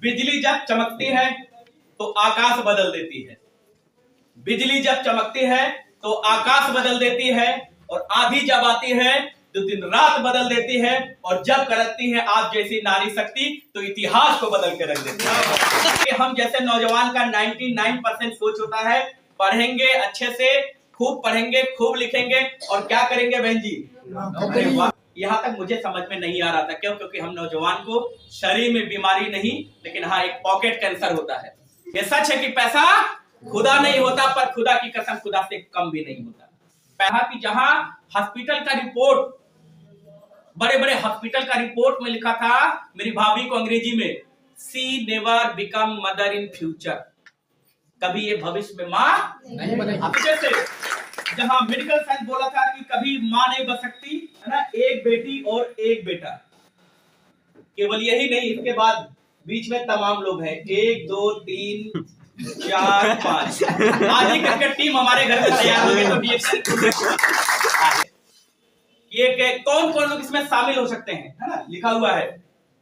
बिजली जब चमकती है तो आकाश बदल देती है। बिजली जब चमकती है तो आकाश बदल देती है, और आंधी जब आती है तो दिन रात बदल देती है, और जब करती है आप जैसी नारी शक्ति तो इतिहास को बदल के रख देती है। हम जैसे नौजवान का 99% सोच होता है, पढ़ेंगे अच्छे से, खूब पढ़ेंगे, खूब लिखेंगे, और क्या करेंगे बहन जी? यहाँ तक मुझे समझ में नहीं आ रहा था। क्यों? क्योंकि हम नौजवान को शरीर में बीमारी नहीं, लेकिन हाँ एक पॉकेट कैंसर होता है। ये सच है कि पैसा खुदा नहीं होता, पर खुदा की कसम खुदा से कम भी नहीं होता। पैसा की जहां हॉस्पिटल का रिपोर्ट, बड़े बड़े हॉस्पिटल का रिपोर्ट में लिखा था मेरी भाभी को अंग्रेजी में, she never become mother in future, कभी ये भविष्य में माँ नहीं बनेगी। जैसे जहां मेडिकल साइंस बोला था कि कभी माँ नहीं बन सकती, है ना, एक बेटी और एक बेटा। केवल यही नहीं, इसके बाद बीच में तमाम लोग हैं, 1 2 3 4 5 आधी क्रिकेट टीम हमारे घर में तैयार हो गई। तो ये कौन कौन लोग इसमें शामिल हो सकते हैं, है ना, लिखा हुआ है।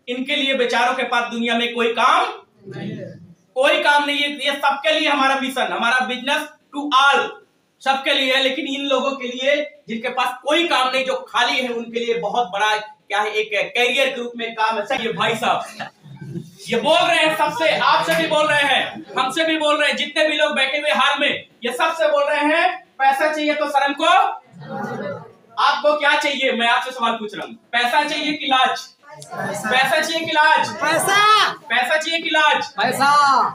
इनके लिए बेचारों के पास दुनिया में कोई काम नहीं है, कोई काम नहीं है। ये सबके लिए हमारा मिशन, हमारा बिजनेस टू ऑल, सबके लिए है। लेकिन इन लोगों के लिए जिनके पास कोई काम नहीं, जो खाली है, उनके लिए बहुत बड़ा क्या है, एक कैरियर के रूप में काम है। ये भाई साहब ये बोल रहे हैं सबसे, आपसे भी बोल रहे हैं, हमसे भी बोल रहे हैं, जितने भी लोग बैठे हुए हाल में, ये सबसे बोल रहे हैं पैसा चाहिए तो शर्म को, आपको क्या चाहिए? मैं आपसे सवाल पूछ रहा हूँ, पैसा चाहिए कि लाज? पैसा चाहिए कि लाज? पैसा चाहिए कि लाज? पैसा।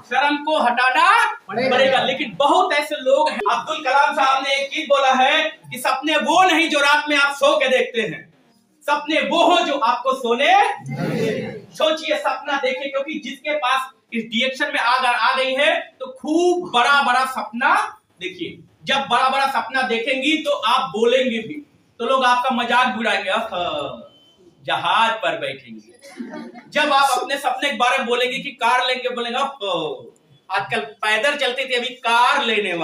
शर्म को हटाना पड़ेगा। लेकिन बहुत ऐसे लोग हैं, अब्दुल कलाम साहब ने एक चीज बोला है कि सपने वो नहीं जो रात में आप सो के देखते हैं, सपने वो हो जो आपको सोने। सोचिए, सपना देखिए, क्योंकि जिसके पास इस डायरेक्शन में आ गई है तो खूब बड़ा बड़ा सपना देखिए। जब बड़ा बड़ा सपना देखेंगी तो आप बोलेंगे भी, तो लोग आपका मजाक उड़ाएंगे, जहाज पर बैठेंगे। जब आप अपने सपने के बारे में बोलेंगे कि कार लेंगे, बोलेंगे आजकल पैदल चलती थी, अभी कार लेने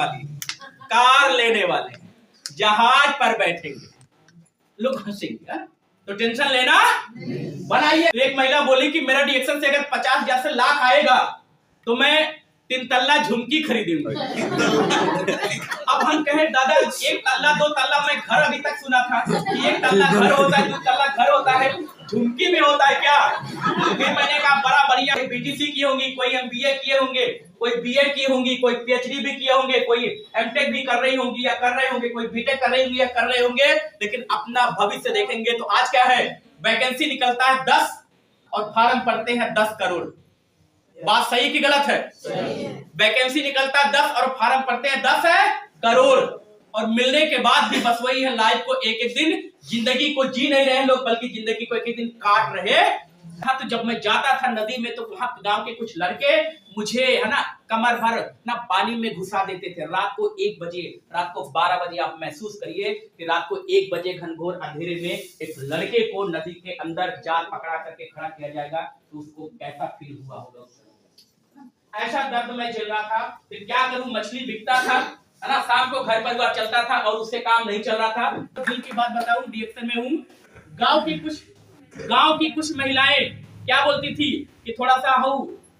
वाले, जहाज पर बैठेंगे, लोग हंसेंगे। तो टेंशन लेना बनाइए। तो एक महिला बोली कि मेरा रिएक्शन से अगर 50,000 से लाख आएगा तो मैं 3 तल्ला झुमकी खरीदूंगा। अब हम कहें दादा 1 तल्ला 2 तल्ला, मैं घर अभी तक सुना था कि 1 तल्ला घर होता है, 2 तल्ला घर होता है, झुमकी में होता है क्या? फिर मैंने कहा बड़ा बढ़िया, बीटीसी की होंगी, कोई एमबीए किए होंगे, कोई बीएड की होंगी, कोई पीएचडी भी किए होंगे, कोई एमटेक भी कर रही होंगी या कर रहे होंगे, कोई बीटेक कर रही होंगी या कर रहे होंगे। लेकिन अपना भविष्य देखेंगे तो आज क्या है, वैकेंसी निकलता है 10 और फार्म पड़ते हैं 10 करोड़। बात सही कि गलत है? वैकेंसी निकलता है 10 और फार्म पड़ते हैं 10 करोड़, और मिलने के बाद भी बस वही है, लाइफ को एक एक दिन, जिंदगी को जी नहीं रहे लोग, बल्कि जिंदगी को एक एक दिन काट रहे। हाँ, तो जब मैं जाता था नदी में तो वहां गांव के कुछ लड़के मुझे, है ना, कमर भर ना पानी में घुसा देते थे। रात को 1 बजे, रात को 12 बजे, आप महसूस करिए कि रात को 1 बजे घनघोर अंधेरे में एक लड़के को नदी के अंदर जाल पकड़ा करके खड़ा किया जाएगा, तो उसको कैसा फील हुआ होगा? ऐसा दर्द में झेल रहा था। फिर क्या करूं, मछली बिकता था, है ना, शाम को घर परिवार चलता था और उससे काम नहीं चल रहा था। तो दिल की बात बताऊं, डिएक्शन में हूं, गांव की कुछ महिलाएं क्या बोलती थी कि थोड़ा सा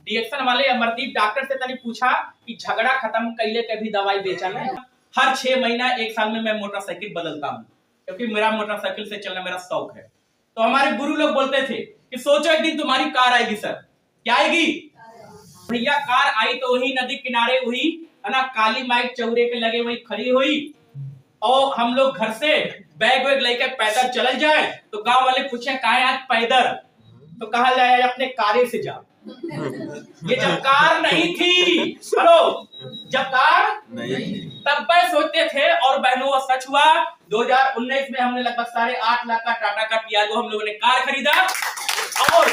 डिएक्शन वाले अमरदीप डॉक्टर से तनी पूछा कि झगड़ा खत्म कैले के भी दवाई बेचा है। हर 6 महीना 1 साल में मैं मोटरसाइकिल बदलता हूँ, क्योंकि मेरा मोटरसाइकिल से चलना मेरा शौक है। तो हमारे गुरु लोग बोलते थे कि सोचो एक दिन तुम्हारी कार आएगी। सर क्या आएगी? भैया कार आई तो वही नदी किनारे हुई, है ना, काली माइक चौरे के लगे वही खड़ी हुई, और हम लोग घर से बैग वैग लेकर पैदल चल जाए तो गांव वाले पूछे काहे आज पैदल, तो कहा जाए अपने कारे से जाओ। ये जब कार नहीं थी, हेलो, जब कार नहीं थी तब मैं सोचते थे। और बहनों वो सच हुआ, 2019 में हमने लगभग 8.5 लाख का टाटा का टियागो हम लोगों ने कार खरीदा, और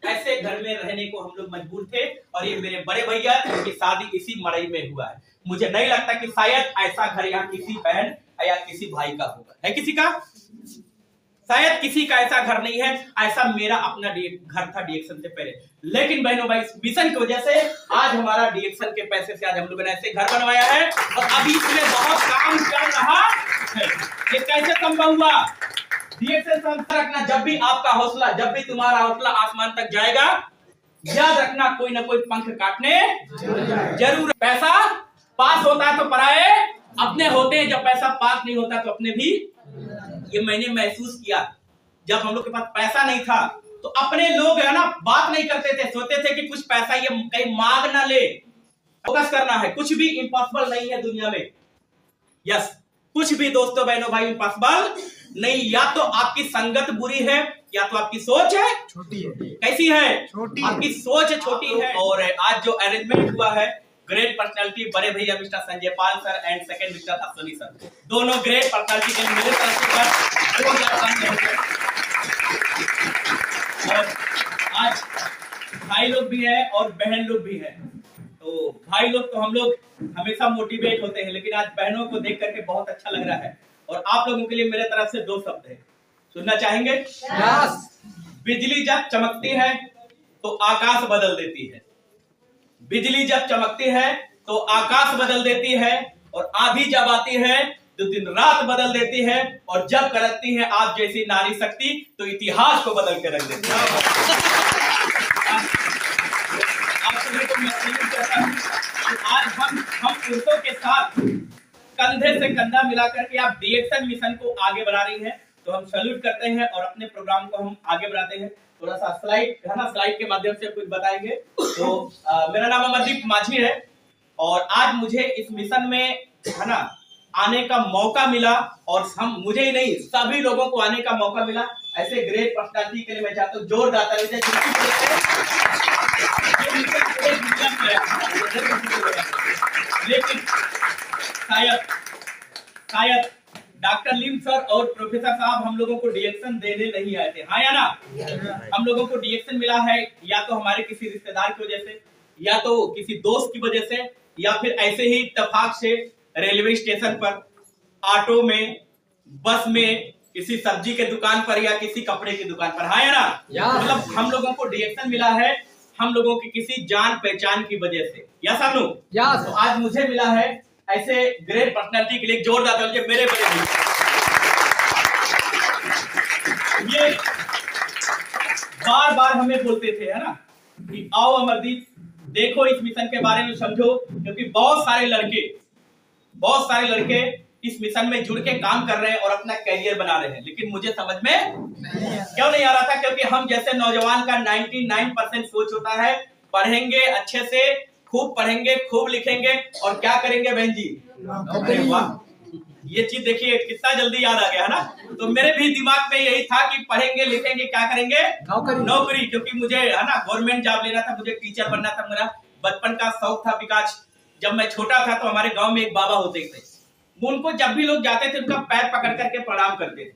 ऐसे घर में रहने को हम लोग मजबूर थे। और ये मेरे बड़े भैया की शादी इसी मड़ई में हुआ है। मुझे नहीं लगता कि शायद ऐसा घर यहाँ किसी बहन या किसी भाई का होगा, है किसी का? शायद किसी का ऐसा घर नहीं है। ऐसा मेरा अपना घर था डिएक्शन से पहले। लेकिन बहनों भाई, इस मिशन की वजह से आज हमारा डिएक्शन के पैसे से आज हम लोगों ने ऐसे घर बनवाया है, और अभी इसमें बहुत काम चल रहा है। ये कैसे संभव हुआ? डीएक्शन संस्था रखना, जब भी आपका हौसला, जब भी तुम्हारा हौसला आसमान तक जाएगा, याद रखना कोई ना कोई पंख काटने जरूर। पैसा पास होता है तो पराए अपने होते हैं, जब पैसा पास नहीं होता तो अपने भी। ये मैंने महसूस किया, जब हम लोग के पास पैसा नहीं था तो अपने लोग है ना बात नहीं करते थे, सोचते थे कि कुछ पैसा ये कहीं मांग ना ले। फोकस करना है, कुछ भी इम्पॉसिबल नहीं है दुनिया में। यस, कुछ भी दोस्तों बहनों भाई इम्पॉसिबल नहीं। या तो आपकी संगत बुरी है, या तो आपकी सोच है छोटी है। कैसी है? छोटी। आपकी सोच छोटी है। और आज जो अरेंजमेंट हुआ है, ग्रेट पर्सनालिटी बड़े भैया mister Sanjay Pal sir and second mister Ashwini sir, दोनों ग्रेट पर्सनालिटी के मेरे तरफ से। और आज भाई लोग भी हैं और बहन लोग भी हैं। तो भाई लोग तो हम लोग हमेशा मोटिवेट होते हैं, लेकिन आज बहनों को देख करके बहुत अच्छा लग रहा है। और आप लोगों के लिए मेरे तरफ से 2 शब्द है, सुनना चाहेंगे? यस। बिजली जब चमकती है तो आकाश बदल देती है। बिजली जब चमकती है तो आकाश बदल देती है, और आंधी जब आती है तो दिन रात बदल देती है, और जब करती है आप जैसी नारी शक्ति तो इतिहास को बदल के रख देती है। आप सभी को मैं कहता हूं कि आज हम पुरुषों के साथ कंधे से कंधा मिलाकर के आप डीएक्शन मिशन को आगे बढ़ा रही हैं, तो हम सैल्यूट करते हैं और अपने प्रोग्राम को हम आगे बढ़ाते हैं। थोड़ा सा स्लाइड है ना, स्लाइड के माध्यम से कुछ बताएंगे। तो मेरा नाम अमरदीप माझी है, और आज मुझे इस मिशन में है ना आने का मौका मिला, और मुझे ही नहीं सभी लोगों को आने का मौका मिला। ऐसे ग्रेट पर्सनालिटी के लिए मैं चाहता हूँ जोरदार ताली दें। लेकिन शायद डॉक्टर लिम सर और प्रोफेसर साहब हम लोगों को डीएक्शन देने नहीं आए थे, हाँ या ना? हम लोगों को डीएक्शन मिला है या तो हमारे किसी रिश्तेदार की वजह से, या तो किसी दोस्त की वजह से, या फिर ऐसे ही इत्तेफाक से रेलवे स्टेशन पर, ऑटो में, बस में, किसी सब्जी के दुकान पर या किसी कपड़े की दुकान पर, हाँ या ना? मतलब हम लोगों को डीएक्शन मिला है हम लोगों की किसी जान पहचान की वजह से, या सानू? तो आज मुझे मिला है ऐसे ग्रेट पर्सनालिटी के लिए जोरदार तालियां मेरे बड़े भाई। ये बार बार हमें बोलते थे है ना कि आओ अमरदीप देखो इस मिशन के बारे में समझो, क्योंकि बहुत सारे लड़के इस मिशन में जुड़ के काम कर रहे हैं और अपना कैरियर बना रहे हैं, लेकिन मुझे समझ में क्यों नहीं आ रहा था? क्योंकि हम जैसे नौजवान का 99% सोच होता है पढ़ेंगे अच्छे से, खूब पढ़ेंगे, खूब लिखेंगे, और क्या करेंगे बहन जी? ये चीज देखिए कितना जल्दी याद आ गया है ना। तो मेरे भी दिमाग में यही था कि पढ़ेंगे लिखेंगे, क्या करेंगे? नौकरी। क्योंकि मुझे है ना गवर्नमेंट जॉब लेना था, मुझे टीचर बनना था, मेरा बचपन का शौक था। विकास जब मैं छोटा था तो हमारे गांव में एक बाबा होते थे, उनको जब भी लोग जाते थे उनका पैर पकड़ करके प्रणाम करते थे।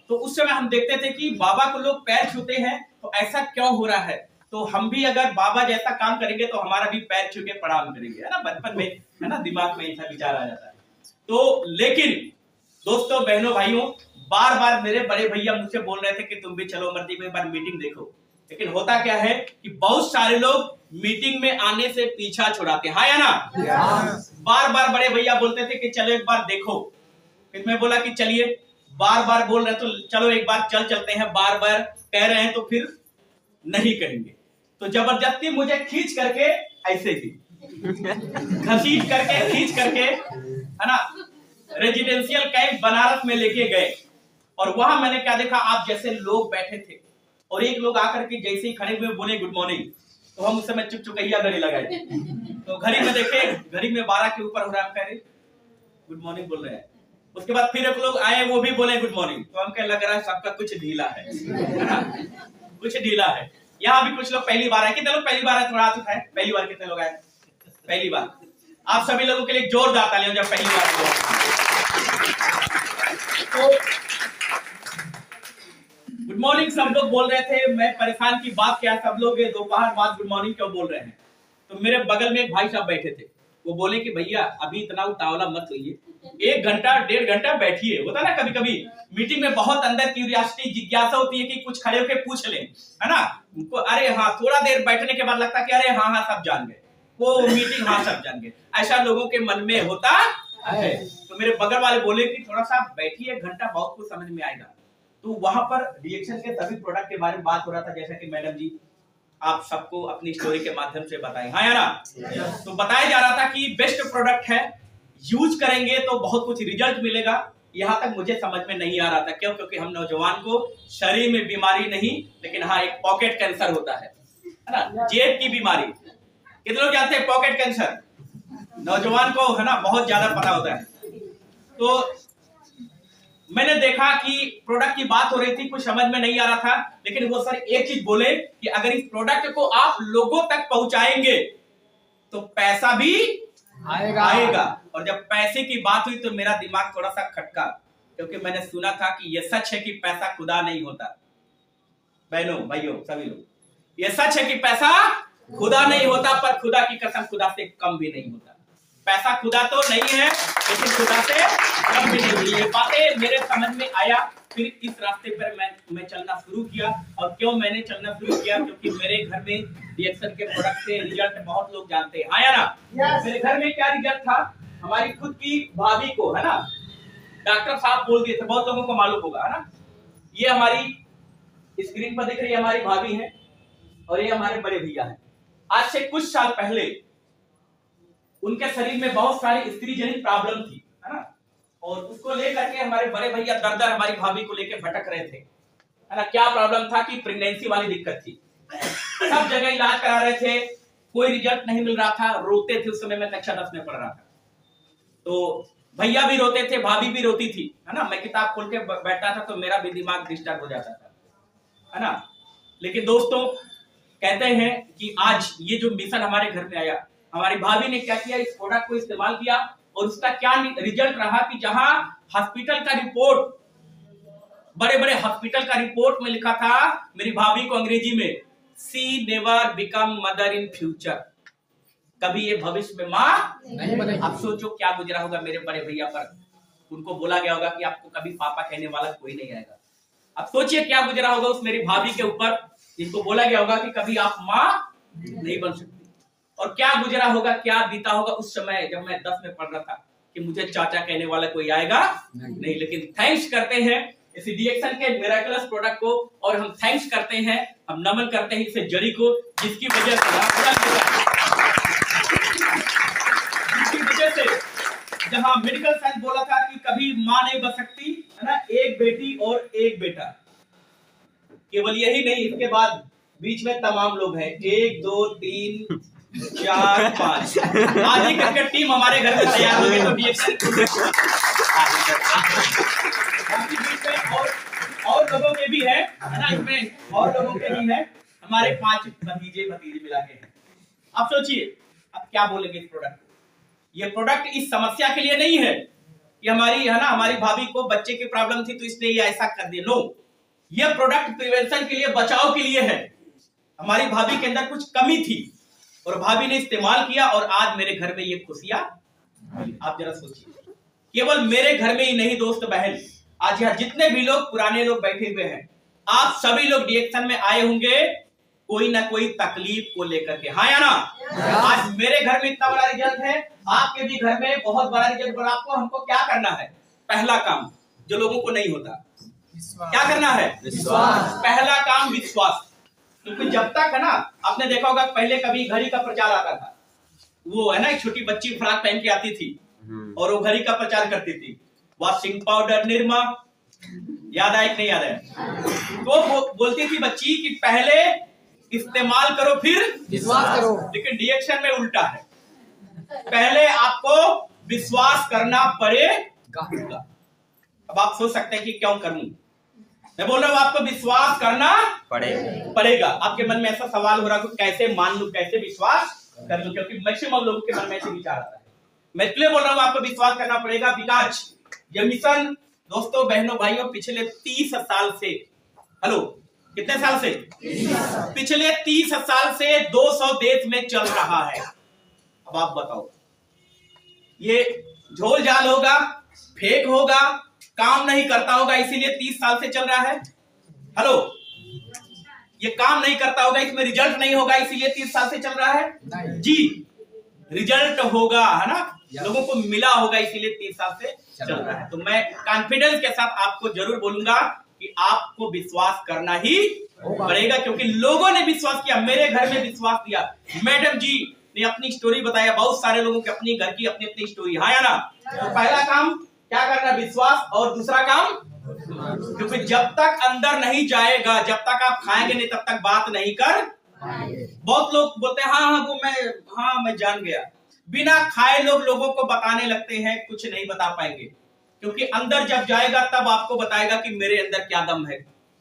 तो उस समय हम देखते थे कि बाबा को लोग पैर छूते हैं, तो ऐसा क्यों हो रहा है? तो हम भी अगर बाबा जैसा काम करेंगे तो हमारा भी पैर छू के प्रणाम करेंगे, है ना? बचपन में है ना दिमाग में ऐसा विचार आ जाता है। तो लेकिन दोस्तों बहनों भाइयों, बार बार मेरे बड़े भैया मुझसे बोल रहे थे कि तुम भी चलो अमरदीप में एक बार मीटिंग देखो, लेकिन होता क्या है कि बहुत सारे लोग मीटिंग में आने से पीछा छुड़ाते हैं, हाँ या ना? बार बार बड़े भैया बोलते थे कि चलो एक बार देखो, फिर मैं बोला कि चलिए, बार बार बोल रहे हैं तो चलो एक बार चलते हैं, बार बार कह रहे हैं तो फिर नहीं करेंगे। तो जबरदस्ती मुझे खींच करके ऐसे ही घसीट करके खींच करके है ना रेजिडेंशियल कैंप बनारस में लेके गए, और वहां मैंने क्या देखा, आप जैसे लोग बैठे थे और एक लोग आकर के जैसे ही खड़े हुए बोले गुड मॉर्निंग, तो हम उस समय चुकचुकैया घड़ी लगाए। तो घड़ी में देखे, घड़ी में 12 के ऊपर हो रहा है, हम कह रहे गुड मॉर्निंग बोल रहे हैं। उसके बाद फिर एक लोग आए, वो भी बोले गुड मॉर्निंग, तो हम कह लग रहा है सबका कुछ ढीला है कुछ ढीला है। यहाँ भी कुछ लोग पहली बार आए, कितने लोग पहली बार आए? थोड़ा हाथ उठाए, पहली बार कितने लोग आए? पहली बार। आप सभी लोगों के लिए जोरदार तालियां जब पहली बार। तो गुड मॉर्निंग सब लोग बोल रहे थे, मैं परेशान की बात क्या, सब लोग दोपहर बाद गुड मॉर्निंग क्यों बोल रहे हैं? तो मेरे बगल में एक भाई साहब बैठे थे, वो बोले कि भैया अभी इतना उतावला मत होइए, 1 घंटा 1.5 घंटा बैठिए। होता ना कभी कभी मीटिंग में बहुत अंदर क्यूरियोसिटी जिज्ञासा होती है कि कुछ खड़े होकर पूछ लें, है ना उनको, अरे हाँ, थोड़ा देर बैठने के बाद लगता है कि अरे हाँ हाँ सब जान गए, वो मीटिंग हाँ सब जान गए, ऐसा लोगों के मन में होता है। तो मेरे बगल वाले बोले कि थोड़ा सा बैठिए, 1 घंटा बहुत कुछ समझ में आएगा। तो वहां पर रिएक्शन के सभी प्रोडक्ट के बारे में बात हो रहा था, जैसा कि मैडम जी आप सबको अपनी स्टोरी के माध्यम से बताएं, हाँ या ना? तो बताया जा रहा था कि बेस्ट प्रोडक्ट है, यूज करेंगे तो बहुत कुछ रिजल्ट मिलेगा। यहाँ तक मुझे समझ में नहीं आ रहा था, क्यों? क्योंकि हम नौजवान को शरीर में बीमारी नहीं, लेकिन हाँ एक पॉकेट कैंसर होता है ना, जेब की बीमारी। कितने लोग जानते हैं पॉकेट कैंसर? नौजवान को है ना बहुत ज्यादा पता होता है। तो मैंने देखा कि प्रोडक्ट की बात हो रही थी, कुछ समझ में नहीं आ रहा था, लेकिन वो सर एक चीज बोले कि अगर इस प्रोडक्ट को आप लोगों तक पहुंचाएंगे तो पैसा भी आएगा। और जब पैसे की बात हुई तो मेरा दिमाग थोड़ा सा खटका, क्योंकि मैंने सुना था कि यह सच है कि पैसा खुदा नहीं होता। बहनों भाइयों सभी लोग, यह सच है कि पैसा खुदा नहीं होता, पर खुदा की कसम खुदा से कम भी नहीं होता। पैसा खुदा तो नहीं है, लेकिन खुदा से कम भी नहीं। ये बातें मेरे समझ में आया, फिर इस रास्ते पर मैं चलना शुरू किया। और क्यों मैंने चलना शुरू किया? क्योंकि मेरे घर में रिएक्शन के प्रोडक्ट से रिजल्ट बहुत लोग जानते हैं, आया ना? मेरे घर में क्या रिजल्ट था, हमारी खुद की भाभी को है ना डॉक्टर साहब बोल दिए थे, बहुत लोगों को मालूम होगा है ना। ये हमारी स्क्रीन पर दिख रही है हमारी भाभी है, और ये हमारे बड़े भैया हैं। आज से कुछ साल पहले उनके शरीर में बहुत सारी स्त्री जनित प्रॉब्लम थी, है ना, और उसको लेकर के हमारे बड़े भैया दर हमारी भाभी को लेकर भटक रहे थे, है ना। क्या प्रॉब्लम था कि प्रेगनेंसी वाली दिक्कत थी, सब जगह इलाज करा रहे थे, कोई रिजल्ट नहीं मिल रहा था, रोते थे। उस समय मैं कक्षा 10 में पढ़ रहा था, तो भैया भी रोते थे, भाभी भी रोती थी, है ना। मैं किताब खोल के बैठा था तो मेरा भी दिमाग डिस्टर्ब हो जाता था, है ना। लेकिन दोस्तों कहते हैं कि आज ये जो मिशन हमारे घर में आया, हमारी भाभी ने क्या किया, इस प्रोडक्ट को इस्तेमाल किया, और उसका क्या रिजल्ट रहा कि जहां हॉस्पिटल का रिपोर्ट, बड़े बड़े हॉस्पिटल का रिपोर्ट में लिखा था मेरी भाभी को अंग्रेजी में, she never become mother in future, कभी ये भविष्य में मां नहीं बनेगी। आप सोचो क्या गुजरा होगा मेरे बड़े भैया पर। उनको बोला गया होगा कि आपको कभी पापा कहने वाला कोई नहीं आएगा। अब सोचिए क्या गुजरा होगा उस मेरी भाभी के ऊपर, जिनको बोला गया होगा कि कभी आप मां नहीं बन सकती। और क्या गुजरा होगा, क्या बीता होगा उस समय जब मैं 10 में पढ़ रहा था, कि मुझे चाचा कहने वाला कोई आएगा नहीं। लेकिन थैंक्स करते हैं इस रिएक्शन के मिरेकलस प्रोडक्ट को, और हम थैंक्स करते हैं, हम नमन करते हैं इस जड़ी को, जिसकी वजह से जहां मेडिकल साइंस बोला था कि कभी मां नहीं बन सकती, है ना, एक बेटी और एक बेटा। केवल यही नहीं, इसके बाद बीच में तमाम लोग हैं, 1 2 3 4 5 आधी क्रिकेट टीम हमारे घर में तैयार हो गई। तो और लोगों के भी है ना, इसमें और लोगों के भी है, हमारे 5 भतीजे मिला के हैं। आप सोचिए अब क्या बोलेंगे इस प्रोडक्ट। ये प्रोडक्ट इस समस्या के लिए नहीं है कि हमारी है ना हमारी भाभी को बच्चे की प्रॉब्लम थी तो इसलिए ये ऐसा कर दिया, नो। ये प्रोडक्ट प्रिवेंशन के लिए, बचाव के लिए है। हमारी भाभी के अंदर कुछ कमी थी और भाभी ने इस्तेमाल किया, और आज मेरे घर में ये खुशियां। आप जरा सोचिए, केवल मेरे घर में ही नहीं दोस्त बहन, आज यहाँ जितने भी लोग पुराने लोग बैठे हुए हैं, आप सभी लोग रिएक्शन में आए होंगे कोई ना कोई तकलीफ को लेकर के, हाँ या ना। आज मेरे घर में इतना बड़ा रिजल्ट है, आपके भी घर में बहुत बड़ा रिजल्ट। और आपको हमको क्या करना है? पहला काम जो लोगों को नहीं होता, क्या करना है? विश्वास। पहला काम विश्वास। क्योंकि जब तक है ना, आपने देखा होगा पहले कभी घड़ी का प्रचार आता था, वो है ना एक छोटी बच्ची फ्रॉक पहन के आती थी और वो घड़ी का प्रचार करती थी, वॉशिंग पाउडर निरमा, याद आया कि नहीं याद है? तो वो बोलती थी बच्ची कि पहले इस्तेमाल करो फिर विश्वास करो। लेकिन रिएक्शन में उल्टा है, पहले आपको विश्वास करना पड़ेगा। अब आप सोच सकते हैं कि क्यों करूं, मैं बोल रहा हूं आपको विश्वास करना पड़ेगा। आपके मन में ऐसा सवाल हो रहा है कैसे मान लूं, कैसे विश्वास कर लूं, क्योंकि मैक्सिमम लोगों के मन में ऐसे विचार आता है। मैं इसलिए बोल रहा हूं आपको विश्वास करना पड़ेगा, बिकॉज ये मिशन दोस्तों बहनों भाइयों पिछले 30 साल से, हेलो कितने साल से? पिछले 30 साल से 200 देश में चल रहा है। अब आप बताओ ये झोल झाल होगा, फेक होगा, काम नहीं करता होगा इसीलिए 30 साल से चल रहा है? हेलो, ये काम नहीं करता होगा, इसमें रिजल्ट नहीं होगा इसीलिए 30 साल से चल रहा है? जी, रिजल्ट होगा, है ना, लोगों को मिला होगा इसीलिए 30 साल से चल रहा है। तो मैं कॉन्फिडेंस के साथ आपको जरूर बोलूंगा कि आपको विश्वास करना ही पड़ेगा, क्योंकि लोगों ने विश्वास किया, मेरे घर में विश्वास किया। मैडम जी ने अपनी स्टोरी बताया, बहुत सारे लोगों की अपनी घर की अपनी अपनी स्टोरी, हाँ या ना? तो पहला काम क्या करना, विश्वास, और दूसरा काम, क्योंकि जब तक अंदर नहीं जाएगा, जब तक आप खाएंगे नहीं, तब तक बात नहीं कर। बहुत लोग बोलते हैं हाँ मैं जान गया, बिना खाए लोगों को बताने लगते हैं, कुछ नहीं बता पाएंगे, क्योंकि अंदर जब जाएगा तब आपको बताएगा कि मेरे अंदर क्या दम है।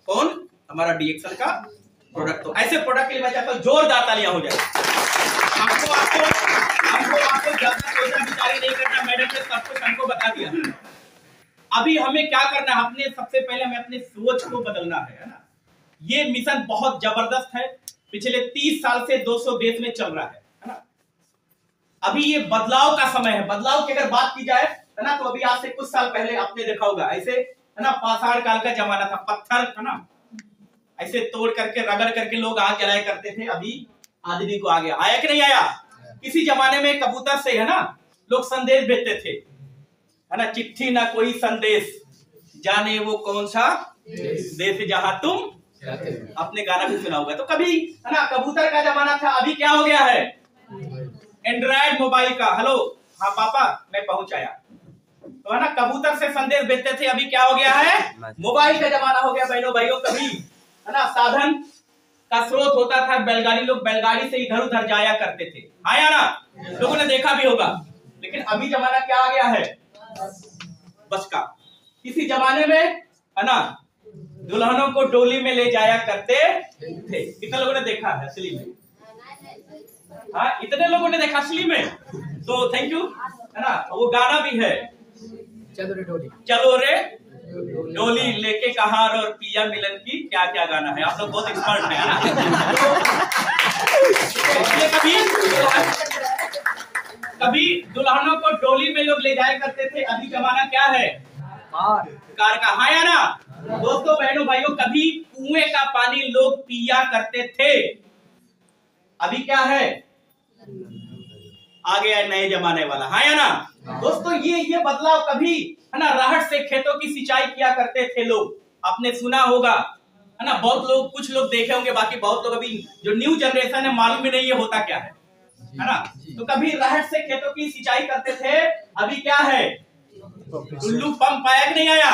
कौन? हमारा डीएक्सल का प्रोडक्ट। तो ऐसे प्रोडक्ट के लिए मैं चाहता हूं जोरदार तालियां हो जाए। हमको ज्यादा सोचा विचारी नहीं करना, मैडम ने सब कुछ हमको बता दिया। अभी हमें क्या करना है, अपने सबसे पहले हमें अपने सोच को बदलना है ना। ये मिशन बहुत जबरदस्त है, पिछले 30 साल से 200 देश में चल रहा है ना। अभी ये बदलाव का समय है। बदलाव की अगर बात की जाए है ना, तो अभी आज से कुछ साल पहले आपने देखा होगा, ऐसे है ना, पाषाण काल का जमाना था, पत्थर है ना, ऐसे तोड़ करके रगड़ करके लोग आग जलाया करते थे। अभी आदमी को आ गया, आया कि नहीं आया? किसी जमाने में कबूतर से है ना लोग संदेश भेजते थे, है ना, चिट्ठी ना कोई संदेश, जाने वो कौन सा देश जहां तुम, आपने गाना भी सुना होगा। तो कभी है ना कबूतर का जमाना था, अभी क्या हो गया है, एंड्रॉइड मोबाइल का। हेलो, हाँ पापा मैं पहुंच आया। तो है ना कबूतर से संदेश भेजते थे, अभी क्या हो गया है, मोबाइल का जमाना हो गया। बहनों भाइयों, कभी है ना साधन का स्रोत होता था बैलगाड़ी, लोग बैलगाड़ी से इधर उधर जाया करते थे, आया ना, लोगों ने देखा भी होगा। लेकिन अभी जमाना क्या आ गया है, बस का। किसी जमाने में है ना दुल्हनों को डोली में ले जाया करते थे, कितने लोगों ने देखा है असली में? हाँ, इतने लोगों ने देखा असली में, तो थैंक यू, है ना। वो गाना भी है, चलो रे डोली लेके कहां और पिया मिलन की, क्या क्या गाना है, आप लोग बहुत एक्सपर्ट है ना। कभी दुल्हनों को डोली में लोग ले जाया करते थे, अभी जमाना क्या है, कार का, हाँ या ना? दोस्तों बहनों भाइयों, कभी कुएं का पानी लोग पिया करते थे, अभी क्या है, आ गया नए जमाने वाला, हाँ या ना? दोस्तों ये बदलाव, कभी है ना राहट से खेतों की सिंचाई किया करते थे लोग, आपने सुना होगा है ना। बहुत लोग, कुछ लोग देखे होंगे, बाकी बहुत लोग अभी जो न्यू जनरेशन है मालूम ही नहीं ये होता क्या है ना। तो कभी राहट से खेतों की सिंचाई करते थे, अभी क्या है, टुल्लू पंप आया कि नहीं आया?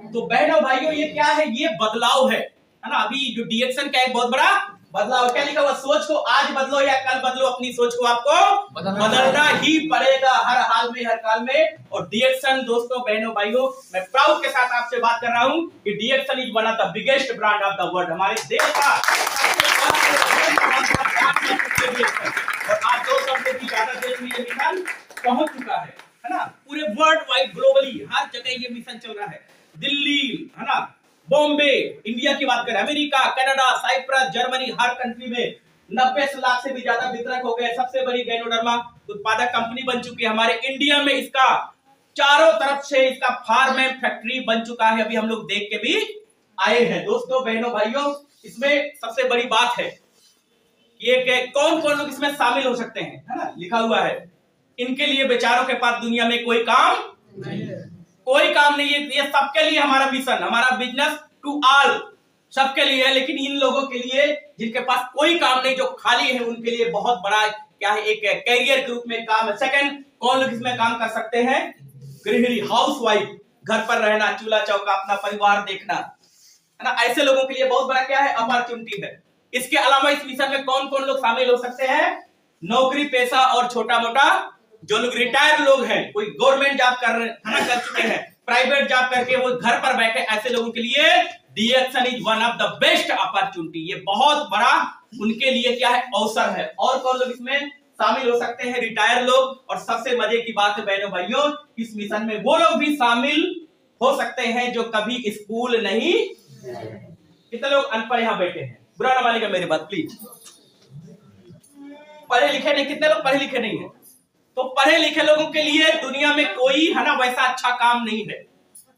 तो बहनों भाइयों ये क्या है, ये बदलाव है ना। अभी जो डीएक्शन का एक बहुत बड़ा बदलाव, क्या लिखा हुआ, सोच को आज बदलो या कल बदलो, अपनी सोच को आपको बदलना ही पड़ेगा हर हाल में, हर काल में। और डीएक्शन दोस्तों बहनों भाइयों, मैं प्राउड के साथ आपसे बात कर रहा हूं कि D action is one of the biggest brand of the world, हमारे देश का। और आज 200 से भी ज्यादा देश में ये मिशन पहुंच चुका है ना, पूरे वर्ल्ड वाइड ग्लोबली हर जगह ये मिशन चल रहा है। दिल्ली है ना, बॉम्बे, इंडिया की बात करें, अमेरिका, कनाडा, साइप्रस, जर्मनी, हर कंट्री में 90 लाख से भी ज्यादा वितरक हो गए। सबसे बड़ी गैनोडर्मा उत्पादक कंपनी बन चुकी है। हमारे इंडिया में इसका चारों तरफ से इसका फार्म एंड फैक्ट्री बन चुका है, अभी हम लोग देख के भी आए हैं। दोस्तों बहनों भाइयों, इसमें सबसे बड़ी बात है ये कौन कौन लोग इसमें शामिल हो सकते हैं, है ना, लिखा हुआ है। इनके लिए बेचारों के पास दुनिया में कोई काम नहीं है, कोई काम नहीं है। ये सबके लिए हमारा मिशन, हमारा बिजनेस टू ऑल, सबके लिए है। लेकिन इन लोगों के लिए जिनके पास कोई काम नहीं, जो खाली है, उनके लिए बहुत बड़ा क्या है, एक कैरियर के रूप में काम है। सेकंड, कौन लोग इसमें काम कर सकते हैं, गृहिणी, हाउसवाइफ, घर पर रहना, चूल्हा चौका, अपना परिवार देखना, है ना, ऐसे लोगों के लिए बहुत बड़ा क्या है, अपॉर्चुनिटी है। इसके अलावा इस मिशन में कौन कौन लोग शामिल हो सकते हैं, नौकरी पेशा और छोटा मोटा, जो लोग रिटायर लोग हैं, कोई गवर्नमेंट जॉब कर चुके हैं, प्राइवेट जॉब करके वो घर पर बैठे, ऐसे लोगों के लिए D action is one of the best opportunity, ये बहुत बड़ा उनके लिए क्या है, अवसर है। और कौन लोग इसमें शामिल हो सकते हैं, रिटायर लोग। और सबसे मजे की बात है बहनों भाइयों, इस मिशन में वो लोग भी शामिल हो सकते हैं जो कभी स्कूल नहीं, कितने लोग अनपढ़ यहां बैठे हैं, बुरा ना मानिएगा मेरी बात प्लीज, पढ़े लिखे नहीं, कितने लोग पढ़े लिखे नहीं है? तो पढ़े लिखे लोगों के लिए दुनिया में कोई है ना वैसा अच्छा काम नहीं है,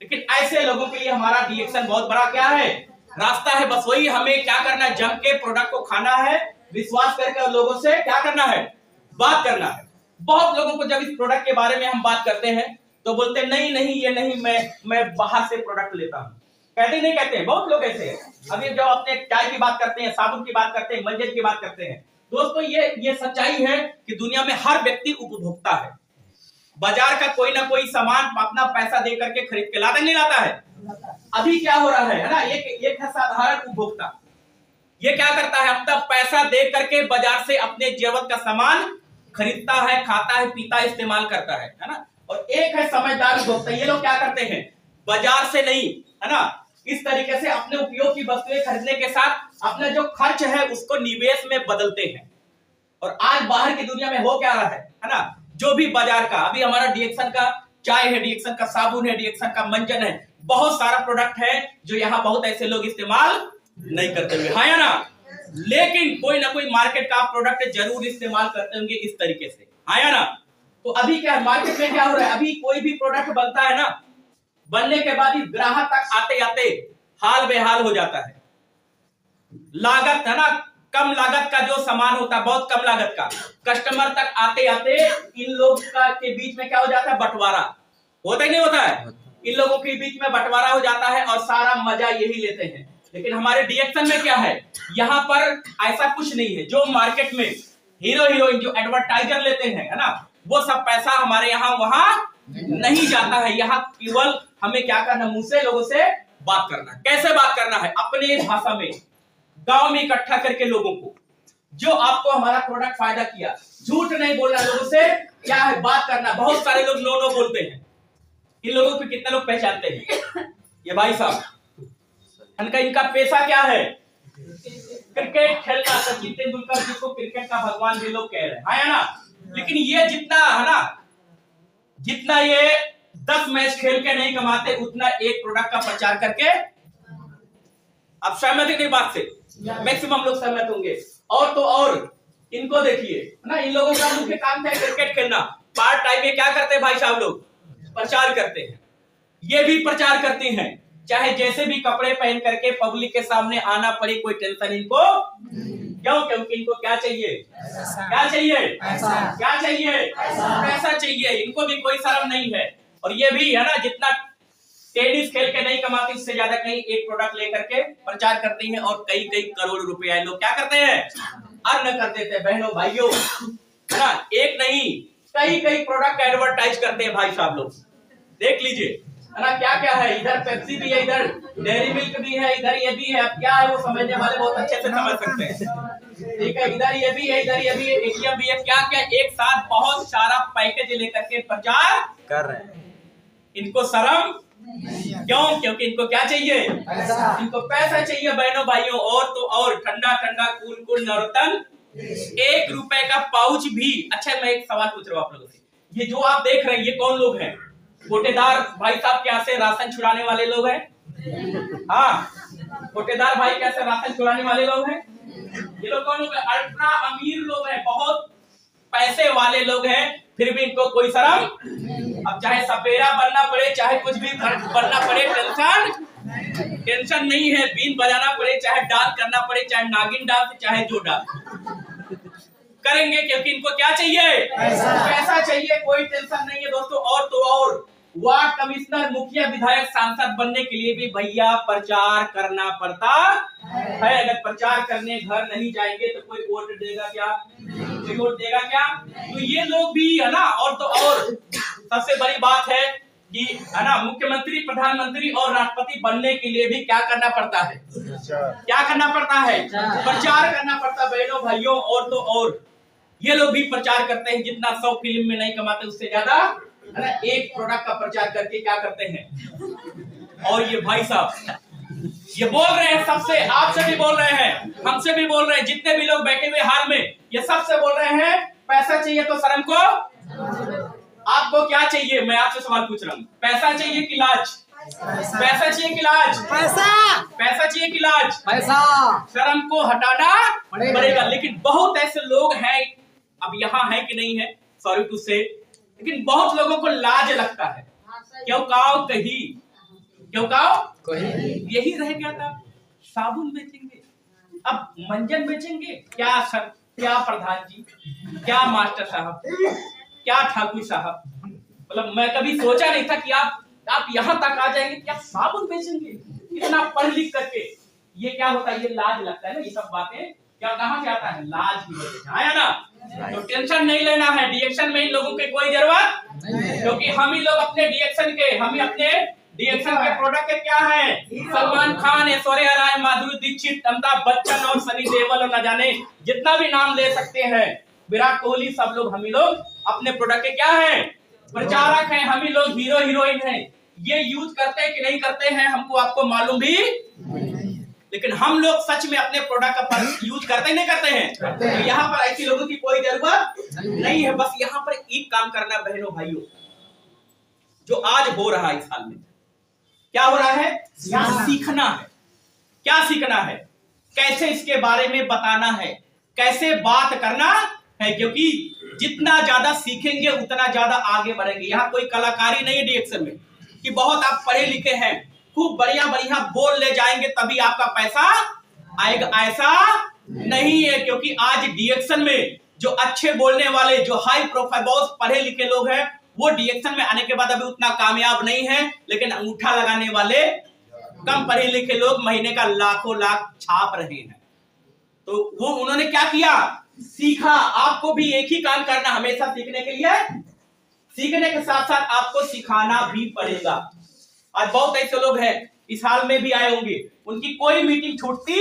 लेकिन ऐसे लोगों के लिए हमारा डीएक्शन बहुत बड़ा क्या है, रास्ता है। बस वही हमें क्या करना है, जम के प्रोडक्ट को खाना है, विश्वास करके लोगों से क्या करना है, बात करना है। बहुत लोगों को जब इस प्रोडक्ट के बारे में हम बात करते हैं तो बोलते हैं नहीं नहीं ये नहीं, मैं बाहर से प्रोडक्ट लेता हूं, कहते नहीं कहते हैं, बहुत लोग ऐसे हैं। अभी जब अपने चाय की बात करते हैं, साबुन की बात करते हैं, मंजन की बात करते हैं, दोस्तों ये सच्चाई है कि दुनिया में हर व्यक्ति उपभोक्ता है। बाजार का कोई ना कोई सामान अपना पैसा दे करके खरीद के लाता नहीं लाता है। अभी क्या हो रहा है ना, एक है साधारण उपभोक्ता, ये क्या करता है, अपना पैसा दे करके बाजार से अपने जरूरत का सामान खरीदता है, खाता है, पीता है, इस्तेमाल करता है ना। और एक है समझदार उपभोक्ता, ये लोग क्या करते हैं, बाजार से नहीं, है ना, इस तरीके से अपने उपयोग की वस्तुएं खरीदने के साथ अपना जो खर्च है उसको निवेश में बदलते हैं। और आज बाहर की दुनिया में हो क्या रहा है ना, जो भी बाजार का, अभी हमारा डीएक्सन का चाय है, डीएक्सन का साबुन है, डीएक्सन का मंजन है, बहुत सारा प्रोडक्ट है जो यहाँ बहुत ऐसे लोग इस्तेमाल नहीं करते हुए, हाँ या ना, लेकिन कोई ना कोई मार्केट का प्रोडक्ट जरूर इस्तेमाल करते होंगे इस तरीके से, हाँ या ना। तो अभी क्या मार्केट में क्या हो रहा है, अभी कोई भी प्रोडक्ट बनता है ना, बनने के बाद ही ग्राहक तक आते आते हाल बेहाल हो जाता है। लागत है ना, कम लागत का जो सामान होता है, बहुत कम लागत का, कस्टमर तक आते आते इन लोग के बीच में क्या हो जाता है, बंटवारा होता ही नहीं होता है, इन लोगों के बीच में बंटवारा हो जाता है और सारा मजा यही लेते हैं। लेकिन हमारे डीएक्सन में क्या है, यहाँ पर ऐसा कुछ नहीं है। जो मार्केट में हीरो हीरोइन जो एडवर्टाइजर लेते हैं, है ना, वो सब पैसा हमारे यहाँ वहां नहीं जाता है। यहाँ केवल हमें क्या करना, मुंह से लोगों से बात करना। कैसे बात करना है, अपने भाषा में गांव में इकट्ठा करके लोगों को, जो आपको हमारा प्रोडक्ट फायदा किया, झूठ नहीं बोलना, लोगों से क्या है बात करना। बहुत सारे लोग नो नो बोलते हैं, इन लोगों को कितने लोग पहचानते हैं, ये भाई साहब इनका पेशा क्या है, क्रिकेट खेलना। सचिन तेंदुलकर जिसको क्रिकेट का भगवान भी लोग कह रहे हैं, है ना। लेकिन ये जितना है ना, जितना ये 10 मैच खेल के नहीं कमाते, उतना एक प्रोडक्ट का प्रचार करके, आप सहमत है नहीं बात से, मैक्सिमम लोग सहमत होंगे। और तो और इनको देखिए ना, इन लोगों का मुख्य काम है क्रिकेट खेलना, पार्ट टाइम में क्या करते हैं भाई साहब लोग, प्रचार करते हैं। ये भी प्रचार करते हैं, चाहे जैसे भी कपड़े पहन करके पब्लिक के सामने आना पड़े, कोई टेंशन इनको क्यों, क्योंकि इनको क्या चाहिए, क्या चाहिए, क्या चाहिए, पैसा चाहिए। इनको भी कोई शर्म नहीं है। और ये भी है ना, जितना टेनिस खेल के नहीं कमाते, इससे ज्यादा कहीं एक प्रोडक्ट लेकर के प्रचार करते हैं और कई कई करोड़ रुपया लोग क्या करते हैं, अर्न कर देते हैं। बहनों भाइयों, है ना, एक नहीं कई कई प्रोडक्ट का एडवर्टाइज करते हैं भाई साहब लोग, देख लीजिए, है ना। क्या क्या है, इधर पेप्सी भी है, इधर डेयरी मिल्क भी है, इधर ये भी है। अब क्या है वो समझने वाले बहुत अच्छे से समझ सकते हैं, ठीक है। इधर ये भी है, इधर ये भी है, एटीएम भी है। क्या क्या एक साथ बहुत सारा पैकेज लेकर के प्रचार कर रहे हैं। इनको शर्म क्यों, क्योंकि इनको क्या चाहिए, इनको पैसा चाहिए बहनों भाइयों। और तो और ठंडा ठंडा कूल कूल नवरत्न 1 रुपए का पाउच भी। अच्छा, मैं एक सवाल पूछ रहा हूँ आप लोगों से, ये जो आप देख रहे हैं ये कौन लोग हैं, कोटेदार भाई साहब क्या से राशन छुड़ाने वाले लोग हैं, हाँ, कोटेदार भाई कैसे राशन छुड़ाने वाले लोग हैं। ये लोग कौन लोग हैं, अल्ट्रा अमीर लोग हैं, बहुत पैसे वाले लोग हैं, फिर भी इनको कोई शर्म। अब चाहे सपेरा बनना पड़े, चाहे कुछ भी बनना पड़े, टेंशन नहीं है। बीन बजाना पड़े, चाहे डांस करना पड़े, चाहे नागिन डांस, चाहे जो डांस करेंगे, क्योंकि इनको क्या चाहिए, पैसा चाहिए, कोई टेंशन नहीं है दोस्तों। और तो और वार्ड कमिश्नर, मुखिया, विधायक, सांसद बनने के लिए भी भैया प्रचार करना पड़ता है। अगर प्रचार करने घर नहीं जाएंगे तो कोई वोट देगा क्या, कोई वोट देगा क्या। तो ये लोग भी है ना। और तो और सबसे बड़ी बात है कि है ना, मुख्यमंत्री, प्रधानमंत्री और राष्ट्रपति बनने के लिए भी क्या करना पड़ता है, क्या करना पड़ता है, प्रचार करना पड़ता है बहनों भाइयों। और तो और ये लोग भी प्रचार करते हैं, जितना 100 फिल्म में नहीं कमाते उससे ज्यादा, है ना, एक प्रोडक्ट का प्रचार करके क्या करते हैं। और ये भाई साहब ये बोल रहे हैं सबसे, आपसे भी बोल रहे हैं, हमसे भी बोल रहे हैं, जितने भी लोग बैठे हुए हाल में, ये सबसे बोल रहे हैं पैसा चाहिए तो शर्म को। आपको क्या चाहिए, मैं आपसे सवाल पूछ रहा हूँ, पैसा चाहिए कि लाज, पैसा चाहिए कि लाज, पैसा चाहिए कि लाज, शर्म को हटाना पड़ेगा। लेकिन बहुत ऐसे लोग हैं, अब यहाँ है कि नहीं है, सॉरी टू से, लेकिन बहुत लोगों को लाज लगता है। क्यों काओ कहीं, क्यों काओ कहीं, यही रह गया था। साबुन बेचेंगे, अब मंजन बेचेंगे, क्या सर, क्या प्रधान जी, क्या मास्टर साहब, क्या ठाकुर साहब, मतलब मैं कभी सोचा नहीं था कि आप यहाँ तक आ जाएंगे, क्या साबुन बेचेंगे। इतना पढ़ लिख करके ये क्या होता है, ये लाज लगता है ना, ये सब बातें क्या कहां से आता है, लाज की वजह से आया ना। तो टेंशन नहीं लेना है, डीएक्शन में इन लोगों की कोई जरूरत नहीं, क्योंकि हम ही लोग अपने डीएक्शन के, हम ही अपने डीएक्शन के प्रोडक्ट के क्या है, सलमान खान, ऐश्वर्या राय, माधुरी दीक्षित, अमिताभ बच्चन और सनी देओल और न जाने जितना भी नाम ले सकते हैं, विराट कोहली, सब लोग हम ही लोग अपने प्रोडक्ट के क्या है, प्रचारक हैं, हम ही लोग हीरो हीरोइन हैं। ये यूज करते हैं कि नहीं करते हैं हमको आपको मालूम भी, लेकिन हम लोग सच में अपने प्रोडक्ट का यूज करते ही नहीं करते हैं। तो यहाँ पर ऐसी लोगों की कोई जरूरत नहीं है। बस यहाँ पर एक काम करना है बहनों भाइयों, जो आज हो रहा है इस साल में, क्या हो रहा है, सीखना है। क्या सीखना है, कैसे इसके बारे में बताना है, कैसे बात करना है, क्योंकि जितना ज्यादा सीखेंगे उतना ज्यादा आगे बढ़ेंगे। यहाँ कोई कलाकारी नहीं है डीएक्शन में कि बहुत आप पढ़े लिखे हैं, खूब बढ़िया बढ़िया बोल ले जाएंगे तभी आपका पैसा आएगा, ऐसा नहीं है। क्योंकि आज डीएक्शन में जो अच्छे बोलने वाले, जो हाई प्रोफाइल, बहुत पढ़े लिखे लोग हैं, वो डीएक्शन में आने के बाद अभी उतना कामयाब नहीं है, लेकिन अंगूठा लगाने वाले कम पढ़े लिखे लोग महीने का लाखों लाख छाप रहे हैं। तो वो उन्होंने क्या किया, सीखा। आपको भी एक ही काम करना, हमेशा सीखने के लिए, सीखने के साथ साथ आपको सिखाना भी पड़ेगा। आज बहुत ऐसे लोग हैं, इस हाल में भी आए होंगे, उनकी कोई मीटिंग छूटती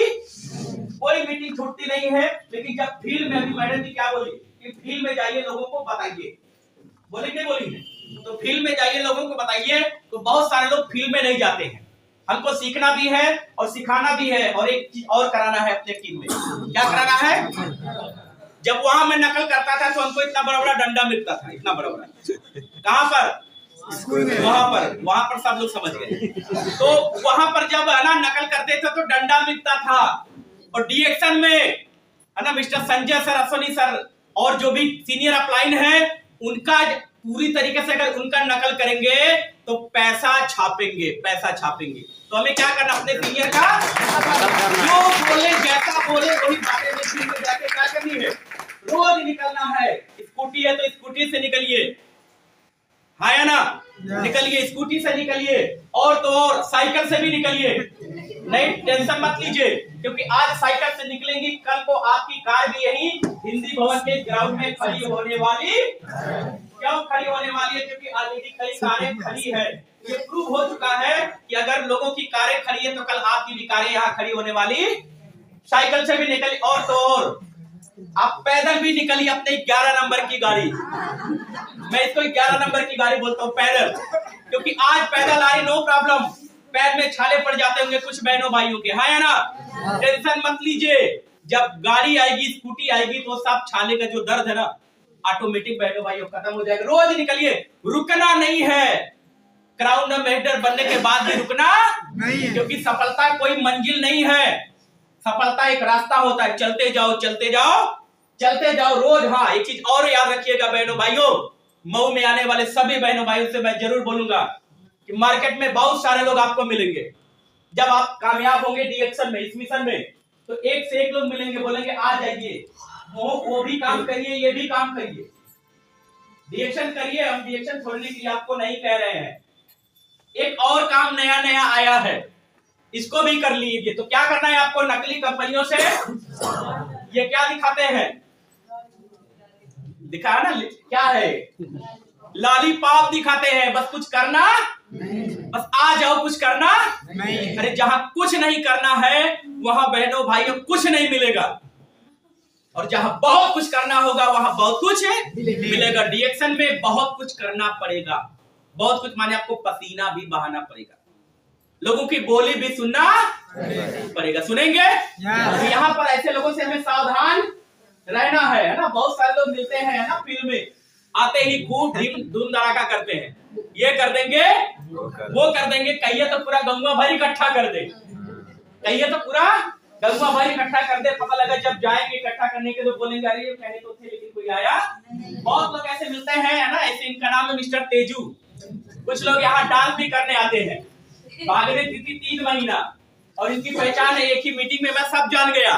नहीं है, लेकिन जब फील्ड में, अभी मैडम जी क्या बोली कि फील्ड में जाइए, लोगों को बताइए, बोली नहीं बोली है, तो फील्ड में जाइए, लोगों को बताइए। तो बहुत सारे लोग फील्ड में नहीं जाते हैं। हमको सीखना भी है और सिखाना भी है, और एक चीज और कराना है अपने टीम में। क्या कराना है, जब वहां मैं नकल करता था तो हमको इतना बड़ा बड़ा डंडा मिलता था, इतना बड़ा बड़ा। कहां पर, वहां पर सब लोग समझ गए। तो वहां पर जब है ना नकल करते थे तो डंडा मिलता था, और डीएक्शन में है ना mister Sanjay sir, Ashwini sir और जो भी सीनियर अपलाइन है, उनका पूरी तरीके से अगर उनका नकल करेंगे तो पैसा छापेंगे। तो हमें क्या करना, अपने सीनियर का जो बोले, जैसा बोले वही बातें जाके क्या करनी है, रोज निकलना है। स्कूटी है तो स्कूटी से निकलिए, हाँ या ना, निकलिए, स्कूटी से निकलिए, और तो और साइकिल से भी निकलिए। नहीं, टेंशन मत लीजिए, क्योंकि आज साइकिल से निकलेंगी, कल को आपकी कार भी यही हिंदी भवन के ग्राउंड में खड़ी होने वाली। क्यों खड़ी होने वाली है, क्योंकि ऑलरेडी कई कारें खड़ी है। ये प्रूव हो चुका है कि अगर लोगों की कारें खड़ी है तो कल आपकी भी कारें यहाँ खड़ी होने वाली। साइकिल से भी निकली, और तो और आप पैदल भी निकलिए अपने 11 नंबर की गाड़ी। मैं इसको 11 नंबर की गाड़ी बोलता हूँ, पैदल, क्योंकि आज पैदल आई, नो प्रॉब्लम। पैर में छाले पड़ जाते होंगे कुछ बहनों भाइयों के, हाँ या ना, टेंशन मत लीजिए। जब गाड़ी आएगी, स्कूटी आएगी, तो सब छाले का जो दर्द है ना, ऑटोमेटिक बहनों भाइयों खत्म हो जाएगा। रोज निकलिए, रुकना नहीं है। क्राउन एम्बेसडर बनने के बाद भी रुकना नहीं है, क्योंकि सफलता कोई मंजिल नहीं है, सफलता एक रास्ता होता है। चलते जाओ चलते जाओ चलते जाओ रोज। हाँ, एक चीज और याद रखिएगा बहनों भाइयों, मऊ में आने वाले सभी बहनों भाइयों से मैं जरूर बोलूंगा कि मार्केट में बहुत सारे लोग आपको मिलेंगे। जब आप कामयाब होंगे डीएक्शन में, इस मिशन में, तो एक से एक लोग मिलेंगे, बोलेंगे आ जाइए, वो भी काम करिए, ये भी काम करिए, डीएक्शन करिए। हम डीएक्शन छोड़ने के लिए आपको नहीं कह रहे हैं। एक और काम नया नया आया है, इसको भी कर लीजिए। तो क्या करना है आपको, नकली कंपनियों से ये क्या दिखाते हैं, दिखा ना, क्या है, लॉलीपॉप दिखाते हैं। बस कुछ करना, बस आ जाओ, कुछ करना नहीं। अरे जहां कुछ नहीं करना है वहां बहनों भाइयों कुछ नहीं मिलेगा, और जहां बहुत कुछ करना होगा वहां बहुत कुछ मिलेगा। डीएक्शन में बहुत कुछ करना पड़ेगा, बहुत कुछ माने आपको पसीना भी बहाना पड़ेगा, लोगों की बोली भी सुनना पड़ेगा। सुनेंगे? तो यहाँ पर ऐसे लोगों से हमें सावधान रहना है ना। बहुत सारे लोग मिलते हैं ना फील्ड में, आते ही खूब धूम धड़ाका करते हैं, ये कर देंगे, वो कर देंगे, कहिए तो पूरा गंगा भर इकट्ठा कर दे, कहिए तो पूरा गंगा भर इकट्ठा कर दे। पता लगा जब जाएंगे इकट्ठा करने के तो बोलेंगे अरे ये कहे तो थे लेकिन कोई आया। बहुत लोग ऐसे मिलते हैं ना, ऐसे इनका नाम है मिस्टर तेजू। कुछ लोग यहाँ डांस भी करने आते हैं, भागने थी 3 महीना, और इनकी पहचान है एक ही मीटिंग में मैं सब जान गया।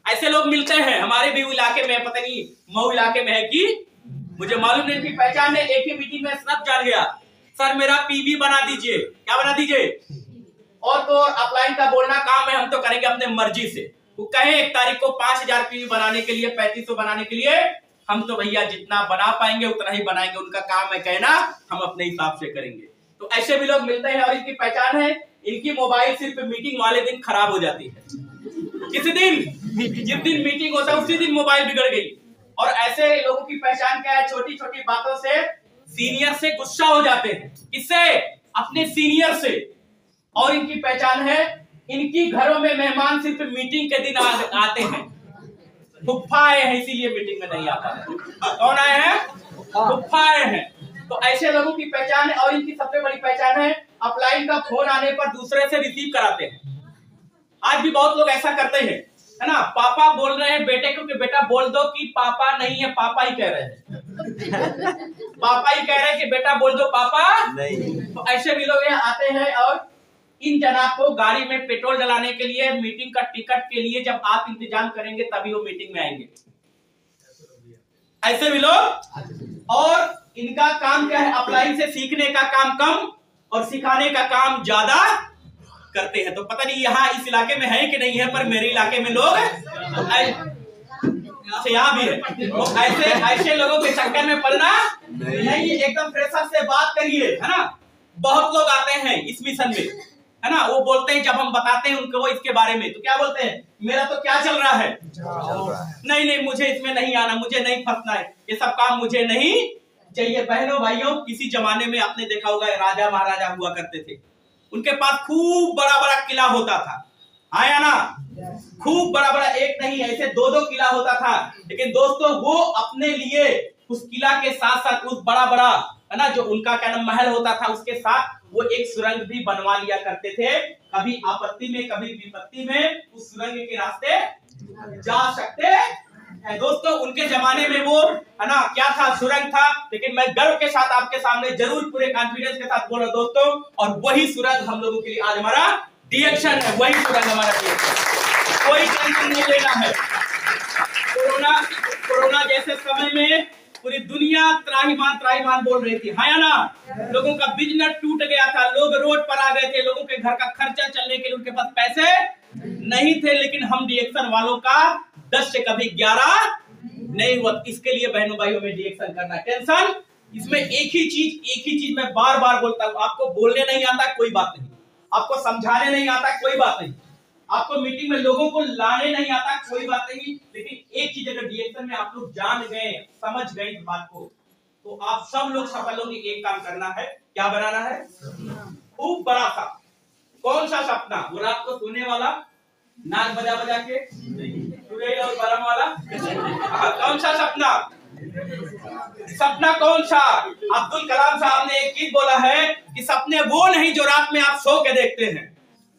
ऐसे लोग मिलते हैं हमारे भी इलाके में, पता नहीं मऊ इलाके में है कि मुझे मालूम नहीं, इनकी पहचान है, एक ही मीटिंग में सब जान गया। सर मेरा पीवी बना दीजिए, क्या बना दीजिए, और तो और अपलाइन का बोलना काम है, हम तो करेंगे अपने मर्जी से। वो कहे 1 तारीख को 5000 पीवी बनाने के लिए, 3500 बनाने के लिए, हम तो भैया जितना बना पाएंगे उतना ही बनाएंगे। उनका काम है कहना, हम अपने हिसाब से करेंगे। तो ऐसे भी लोग मिलते हैं और इनकी पहचान है, इनकी मोबाइल सिर्फ मीटिंग वाले दिन खराब हो जाती है। किसी दिन, जिस दिन मीटिंग होता है उसी दिन मोबाइल बिगड़ गई। और ऐसे लोगों की पहचान क्या है, छोटी छोटी बातों से सीनियर से गुस्सा हो जाते हैं। किससे? अपने सीनियर से। और इनकी पहचान है, इनकी घरों में मेहमान सिर्फ मीटिंग के दिन आते हैं। फुफ्फा आए हैं इसीलिए मीटिंग में नहीं आता है। कौन आए हैं? फुफ्फा आए हैं। तो ऐसे लोगों की पहचान है। और इनकी सबसे बड़ी पहचान है, अपलाइन का फोन आने पर दूसरे से रिसीव कराते हैं। आज भी बहुत लोग ऐसा करते हैं, है ना। पापा बोल रहे हैं बेटे को कि बेटा बोल दो कि पापा नहीं है, पापा ही कह रहे हैं। पापा ही कह रहे हैं कि बेटा बोल दो पापा नहीं। तो ऐसे भी लोग यहाँ आते हैं और इन जनाब को गाड़ी में पेट्रोल डलाने के लिए, मीटिंग का टिकट के लिए जब आप इंतजाम करेंगे तभी वो मीटिंग में आएंगे। ऐसे भी लोग। और इनका काम क्या है, अपलाइन से सीखने का काम कम और सिखाने का काम ज्यादा करते हैं। तो पता नहीं यहाँ इस इलाके में है कि नहीं है, पर मेरे इलाके में लोग यहाँ भी है। तो ऐसे लोगों के चक्कर में पड़ना नहीं। एकदम प्रेशर से बात करिए, है ना। बहुत लोग आते हैं इस मिशन में, है ना। वो बोलते हैं, जब हम बताते हैं उनको इसके बारे में, तो क्या बोलते हैं, मेरा तो क्या चल रहा है, नहीं नहीं मुझे इसमें नहीं आना, मुझे नहीं फंसना है, ये सब काम मुझे नहीं चाहिए। बहनों भाइयों, किसी जमाने में आपने देखा होगा राजा महाराजा हुआ करते थे, उनके पास खूब बड़ा बड़ा किला होता था, आया ना। खूब बड़ा बड़ा, एक नहीं ऐसे 2-2 किला होता था। लेकिन दोस्तों वो अपने लिए उस किला के साथ साथ उस बड़ा बड़ा, है ना, जो उनका क्या नाम महल होता था, उसके साथ वो एक सुरंग भी बनवा लिया करते थे। कभी आपत्ति में कभी विपत्ति में उस सुरंग के रास्ते जा सकते हैं। दोस्तों उनके जमाने में वो, है ना, क्या था, सुरंग था। लेकिन मैं गर्व के साथ आपके सामने जरूर पूरे कॉन्फिडेंस के साथ बोल रहा हूं दोस्तों, और वही सुरंग हम लोगों के लिए आज हमारा डिएक्शन है। वही सुरंग हमारा डिएक्शन, कोई टेंशन नहीं लेना है। कोरोना जैसे समय में पूरी दुनिया त्राहिमाम बोल रही थी, है ना। लोगों का बिजनेस टूट गया था, लोग रोड पर आ गए थे, लोगों के घर का खर्चा चलने के लिए उनके पास पैसे नहीं थे। लेकिन हम डिएक्शन वालों का 10 से कभी 11 नहीं हुआ। इसके लिए बहनों भाइयों में डिएक्शन करना, टेंशन इसमें एक ही चीज मैं बार बार बोलता हूँ, आपको बोलने नहीं आता कोई बात नहीं, आपको समझाने नहीं आता कोई बात नहीं, आपको मीटिंग में लोगों को लाने नहीं आता कोई बात नहीं। लेकिन एक चीज अगर डिएक्शन में आप लोग जान गए, समझ गए इस बात को, तो आप सब लोग सफल होंगे। एक काम करना है, क्या बनाना है, खूब बड़ा सा। कौन सा सपना? वो रात को सोने वाला, नाक बजा बजा के सुरेल और बरम वाला? कौन सा सपना? सपना कौन सा? अब्दुल कलाम साहब ने एक चीज बोला है कि सपने वो नहीं जो रात में आप सो के देखते हैं,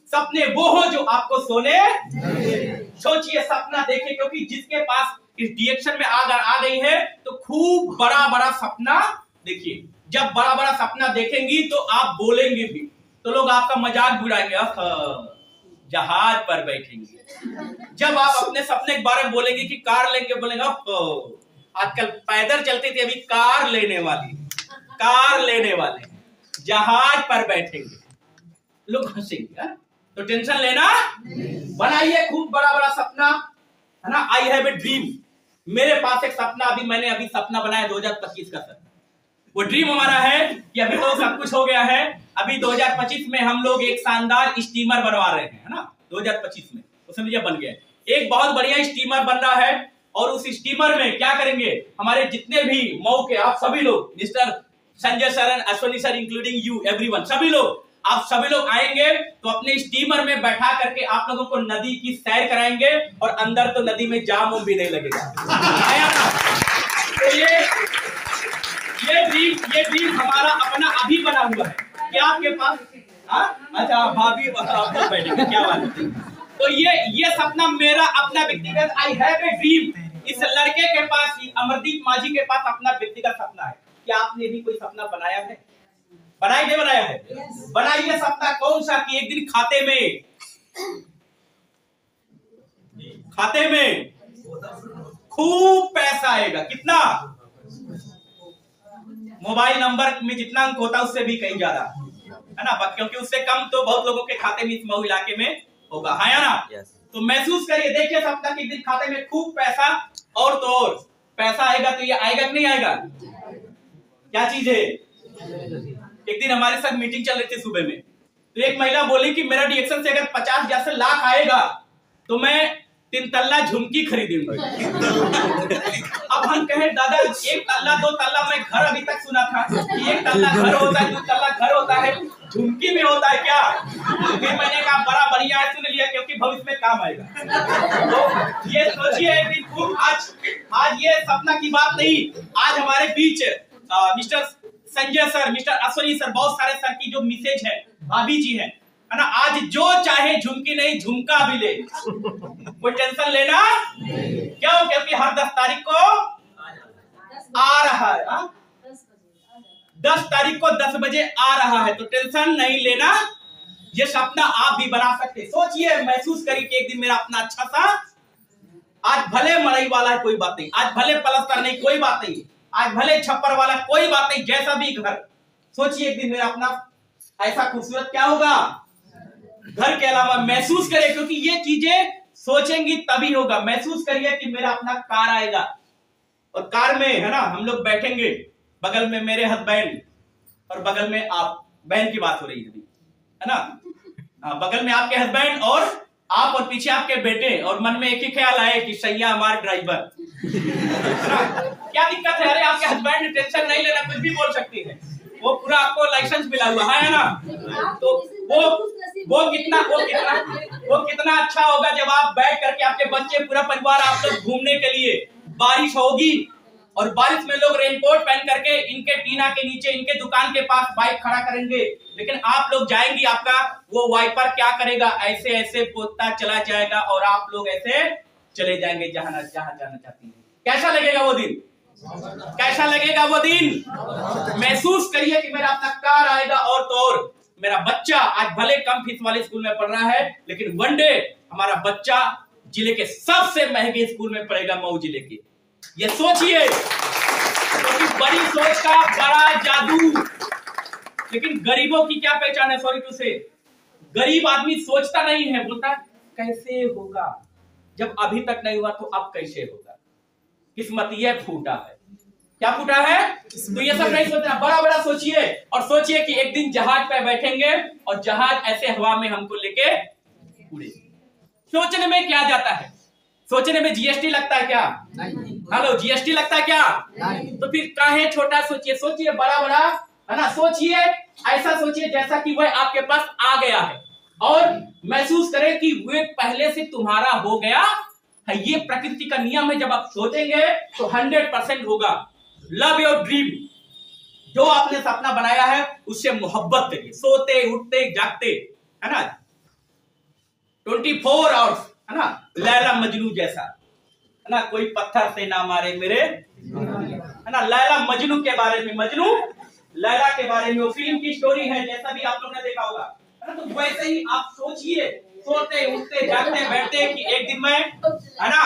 सपने वो हो जो आपको सोने। सोचिए, सपना देखिए, क्योंकि जिसके पास इस डिएक्शन में आ गई है तो खूब बड़ा बड़ा सपना देखिए। जब बड़ा बड़ा सपना देखेंगी तो आप बोलेंगे भी, तो लोग आपका मजाक उड़ाएंगे, जहाज पर बैठेंगे। जब आप अपने सपने के बारे में बोलेंगे कि कार लेंगे, बोलेंगे आजकल पैदल चलते थे, अभी कार लेने वाले, जहाज पर बैठेंगे, लोग हंसेंगे। तो टेंशन लेना, बनाइए खूब बड़ा बड़ा सपना, है ना। आई हैव ए ड्रीम, मेरे पास एक सपना, मैंने सपना बनाया 2025 का सर। वो ड्रीम हमारा है कि अभी तो सब कुछ हो गया है, अभी 2025 में हम लोग एक शानदार स्टीमर बनवा रहे हैं, है ना। 2025 में वो समझिए बन गया, एक बहुत बढ़िया स्टीमर बन रहा है। और उस स्टीमर में क्या करेंगे, हमारे जितने भी मऊ के आप सभी लोग, mister Sanjay sir, Ashwani sir, including you everyone, सभी लोग, आप सभी लोग आएंगे तो अपने स्टीमर में बैठा करके आप लोगों को नदी की सैर कराएंगे, और अंदर तो नदी में जाम भी नहीं लगेगा। तो ये ड्रीम हमारा अपना अभी बना हुआ है। क्या आपके पास? अच्छा भाभी बैठेंगे, क्या बात है। तो ये सपना मेरा अपना व्यक्तिगत, आई हैव ए ड्रीम। इस लड़के के पास, अमरदीप माझी के पास अपना व्यक्तिगत सपना है। क्या आपने भी कोई सपना बनाया है? बनाया है? बनाइए सपना कौन सा कि एक दिन खाते में खूब पैसा आएगा। कितना? मोबाइल नंबर में जितना अंक होता है उससे भी कहीं ज्यादा, है ना, क्योंकि उससे कम तो बहुत लोगों के खाते में इस मऊ इलाके में होगा, है या ना। तो महसूस करिए, देखिए सप्ताह के दिन खाते में खूब पैसा, और तो और पैसा आएगा तो ये आएगा कि नहीं आएगा, क्या चीज है। एक दिन हमारे साथ मीटिंग चल रही थी सुबह में, तो एक महिला बोली कि मेरा रिएक्शन से अगर 50 जैसे लाख आएगा तो मैं 3 तल्ला झुमकी खरीदूंगा। अब हम कहे दादा 1 तल्ला 2 तल्ला, मैं घर अभी तक सुना था कि 1 तल्ला घर होता है, 2 तल्ला घर होता है, झुमकी में होता है क्या। फिर मैंने कहा बड़ा बढ़िया है, सुन लिया, क्योंकि भविष्य में काम आएगा। तो ये सोचिए एक दिन खूब, आज ये सपना की बात नहीं, आज हमारे बीच mister Sanjay sir, mister Ashwani sir, बहुत सारे सर की जो मिसेज है, भाभी जी है ना, आज जो चाहे झुमकी नहीं झुमका भी ले, कोई टेंशन लेना क्यों, क्योंकि हर 10 तारीख को आ रहा है, 10 तारीख को 10 बजे आ रहा है, तो टेंशन नहीं लेना। ये सपना आप भी बना सकते। सोचिए, महसूस करिए कि एक दिन मेरा अपना अच्छा सा, आज भले मड़ई वाला है कोई बात नहीं, आज भले पलस्तर नहीं कोई बात नहीं, आज भले छप्पर वाला कोई बात नहीं, जैसा भी घर, सोचिए एक दिन मेरा अपना ऐसा खूबसूरत क्या होगा घर के अलावा। महसूस करिए, क्योंकि ये चीजें सोचेंगी तभी होगा। महसूस करिए कि मेरा अपना कार आएगा, और कार में है ना हम लोग बैठेंगे, बगल में मेरे हस्बैंड और बगल में आप, बहन की बात हो रही है ना, बगल में आपके हस्बैंड और आप, और पीछे आपके बेटे, और मन में एक ही ख्याल आए कि सैया हमारे ड्राइवर। क्या दिक्कत है, अरे आपके हस्बैंड टेंशन नहीं लेना, कुछ भी बोल सकती है, वो पूरा आपको लाइसेंस मिला हुआ है ना। तो वो कितना अच्छा होगा जब आप बैठ करके आपके बच्चे पूरा परिवार आप लोग घूमने के लिए, बारिश होगी और बारिश में लोग रेनकोट पहन करके इनके टीना के नीचे, इनके दुकान के पास बाइक खड़ा करेंगे, लेकिन आप लोग जाएंगी, आपका वो वाइपर क्या करेगा, ऐसे ऐसे पोतता चला जाएगा और आप लोग ऐसे चले जाएंगे जहां जाना चाहती हैं। कैसा लगेगा वो दिन, कैसा लगेगा वो दिन। महसूस करिए कि मेरा अपना कार आएगा, और तो और मेरा बच्चा आज भले कम फीस वाले स्कूल में पढ़ रहा है, लेकिन वन डे हमारा बच्चा जिले के सबसे महंगे स्कूल में पढ़ेगा, मऊ जिले के। ये सोचिए, क्योंकि बड़ी सोच का बड़ा जादू। लेकिन गरीबों की क्या पहचान है, सॉरी टू से, गरीब आदमी सोचता नहीं है, बोलता कैसे होगा, जब अभी तक नहीं हुआ तो अब कैसे होगा। किस्मत ये फूटा है, क्या फूटा है, तो ये सब नहीं सोचना, बड़ा बड़ा सोचिए। और सोचिए कि एक दिन जहाज पे बैठेंगे और जहाज ऐसे हवा में हमको लेके उड़ेगी। सोचने में क्या जाता है, सोचने में जीएसटी लगता है क्या, हेलो जीएसटी लगता है क्या, तो फिर काहे छोटा सोचिए, सोचिए बड़ा बड़ा, है ना। सोचिए, ऐसा सोचिए जैसा कि वह आपके पास आ गया है, और महसूस करें कि वह पहले से तुम्हारा हो गया है। ये प्रकृति का नियम है, जब आप सोचेंगे तो 100% होगा। लव योर ड्रीम, जो आपने सपना बनाया है उससे मोहब्बत करिए, सोते उठते जागते, है ना, 24 आवर्स, है ना, लैला मजनू जैसा, है ना, कोई पत्थर से ना मारे मेरे, है ना, लैला मजनू के बारे में, मजनू लैला के बारे में वो फिल्म की स्टोरी है, जैसा भी आप लोगों ने देखा होगा, है ना। तो वैसे ही आप सोचिए, सोते उठते जागते बैठते कि एक दिन मैं, है ना,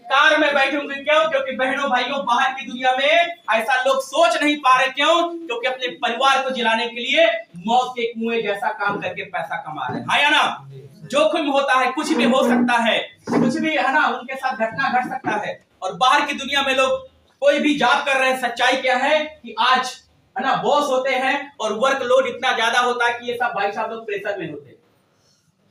कार में बैठूंगी। क्यों, क्योंकि बहनों भाइयों बाहर की दुनिया में ऐसा लोग सोच नहीं पा रहे। क्यों, क्योंकि अपने परिवार को जिलाने के लिए मौत के कुएं जैसा काम करके पैसा कमा रहे हैं, हाँ या ना। जोखिम होता है, कुछ भी हो सकता है, कुछ भी, है ना, उनके साथ घटना घट सकता है। और बाहर की दुनिया में लोग कोई भी जॉब कर रहे हैं, सच्चाई क्या है कि आज, है ना, बॉस होते हैं और वर्कलोड इतना ज्यादा होता है कि ये सब भाई साहब लोग प्रेशर में होते हैं।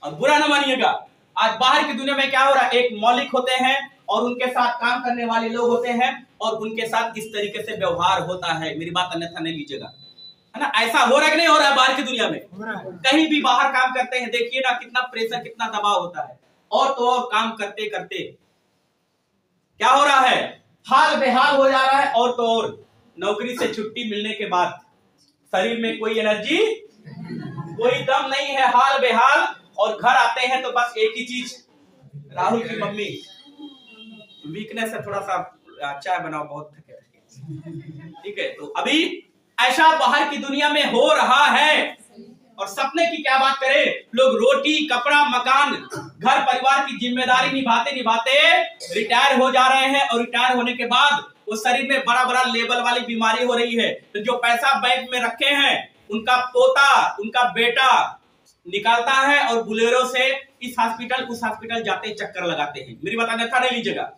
और बुरा ना मानिएगा, आज बाहर की दुनिया में क्या हो रहा है, एक मौलिक होते हैं और उनके साथ काम करने वाले लोग होते हैं और उनके साथ इस तरीके से व्यवहार होता है। मेरी बात अन्यथा नहीं लीजिएगा, है ना। ऐसा हो रहा है कि नहीं हो रहा है बाहर की दुनिया में, कहीं भी बाहर काम करते हैं, देखिए ना कितना प्रेशर, कितना दबाव होता है। और तो और काम करते करते क्या हो रहा है, हाल बेहाल हो जा रहा है। और तो और नौकरी से छुट्टी मिलने के बाद शरीर में कोई एनर्जी, कोई दम नहीं है, हाल बेहाल। और घर आते हैं तो बस एक ही चीज, राहुल की मम्मी वीकनेस है, थोड़ा सा चाय बनाओ, बहुत थके। ठीक है, तो अभी ऐसा बाहर की दुनिया में हो रहा है। और सपने की क्या बात करें, लोग रोटी कपड़ा मकान घर परिवार की जिम्मेदारी निभाते निभाते रिटायर हो जा रहे हैं। और रिटायर होने के बाद वो शरीर में बड़ा बड़ा लेवल वाली बीमारी हो रही है। तो जो पैसा बैंक में रखे हैं, उनका पोता, उनका बेटा निकालता है और बुलेरो से इस हॉस्पिटल उस हॉस्पिटल जाते चक्कर लगाते हैं। मेरी बात अन्यथा नहीं लीजिएगा।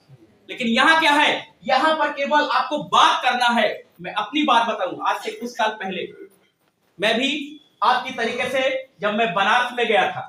लेकिन यहाँ क्या है, यहाँ पर केवल आपको बात करना है। मैं अपनी बात बताऊं, आज से कुछ साल पहले मैं भी आपकी तरीके से जब मैं बनारस में गया था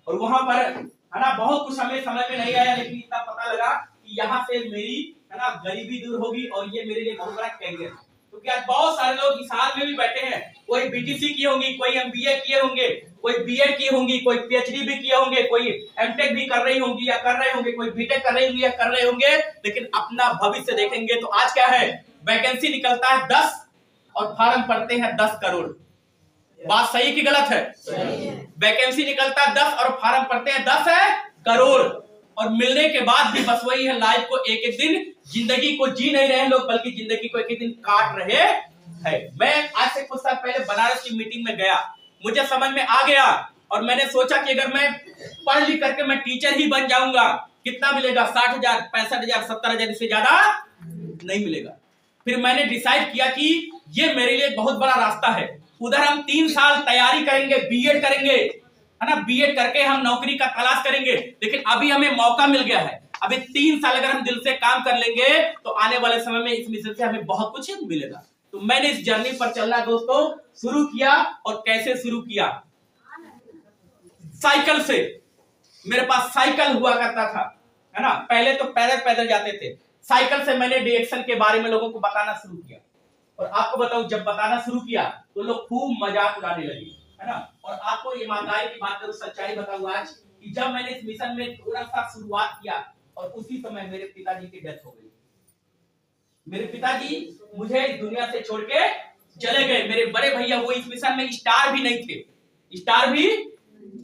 और वहां पर है ना बहुत कुछ हमें समझ में नहीं आया, लेकिन इतना पता लगा कि यहाँ से मेरी है ना गरीबी दूर होगी और ये मेरे लिए बहुत बड़ा कैरियर है। क्योंकि आज बहुत सारे लोग इस हाल में भी बैठे हैं, कोई बीटीसी किए होंगे, कोई एमबीए किए होंगे, कोई बीएड की होंगी, कोई पीएचडी भी किए होंगे, कोई एमटेक भी कर रही होंगी या कर रहे होंगे, कोई बीटेक कर रही होंगी या कर रहे होंगे, लेकिन अपना भविष्य देखेंगे तो आज क्या है, वैकेंसी निकलता है 10 और फार्म पड़ते हैं 10 करोड़। बात सही की गलत है? वैकेंसी निकलता है 10 और फार्म पड़ते हैं 10 करोड़, और मिलने के बाद भी बस वही है, लाइफ को एक एक दिन जिंदगी को जी नहीं रहे लोग, बल्कि जिंदगी को एक एक दिन काट रहे हैं। मैं आज से कुछ साल पहले बनारस की मीटिंग में गया, मुझे समझ में आ गया और मैंने सोचा कि अगर मैं पढ़ लिख करके मैं टीचर ही बन जाऊंगा, कितना मिलेगा, 60,000, 65,000, 70,000, इससे ज्यादा नहीं मिलेगा। फिर मैंने डिसाइड किया कि ये मेरे लिए बहुत बड़ा रास्ता है। उधर हम 3 साल तैयारी करेंगे, बीएड करेंगे, है ना, बीएड करके हम नौकरी का तलाश करेंगे, लेकिन अभी हमें मौका मिल गया है। अभी 3 साल अगर हम दिल से काम कर लेंगे तो आने वाले समय में इस मिशन से हमें बहुत कुछ मिलेगा। तो मैंने इस जर्नी पर चलना दोस्तों शुरू किया। और कैसे शुरू किया? साइकिल से। मेरे पास साइकिल हुआ करता था, है ना, पहले तो पैदल पैदल जाते थे। साइकिल से मैंने डिएक्शन के बारे में लोगों को बताना शुरू किया। और आपको बताऊं, जब बताना शुरू किया तो लोग खूब मजाक उड़ाने लगे, है ना। और आपको ईमानदारी की बात करूं, सच्चाई बताऊं आज कि जब मैंने इस मिशन में थोड़ा सा शुरुआत किया और उसी समय मेरे पिताजी की डेथ हो गई। मेरे पिताजी मुझे इस दुनिया से छोड़ के चले गए। मेरे बड़े भैया वो इस मिशन में स्टार भी नहीं थे, स्टार भी।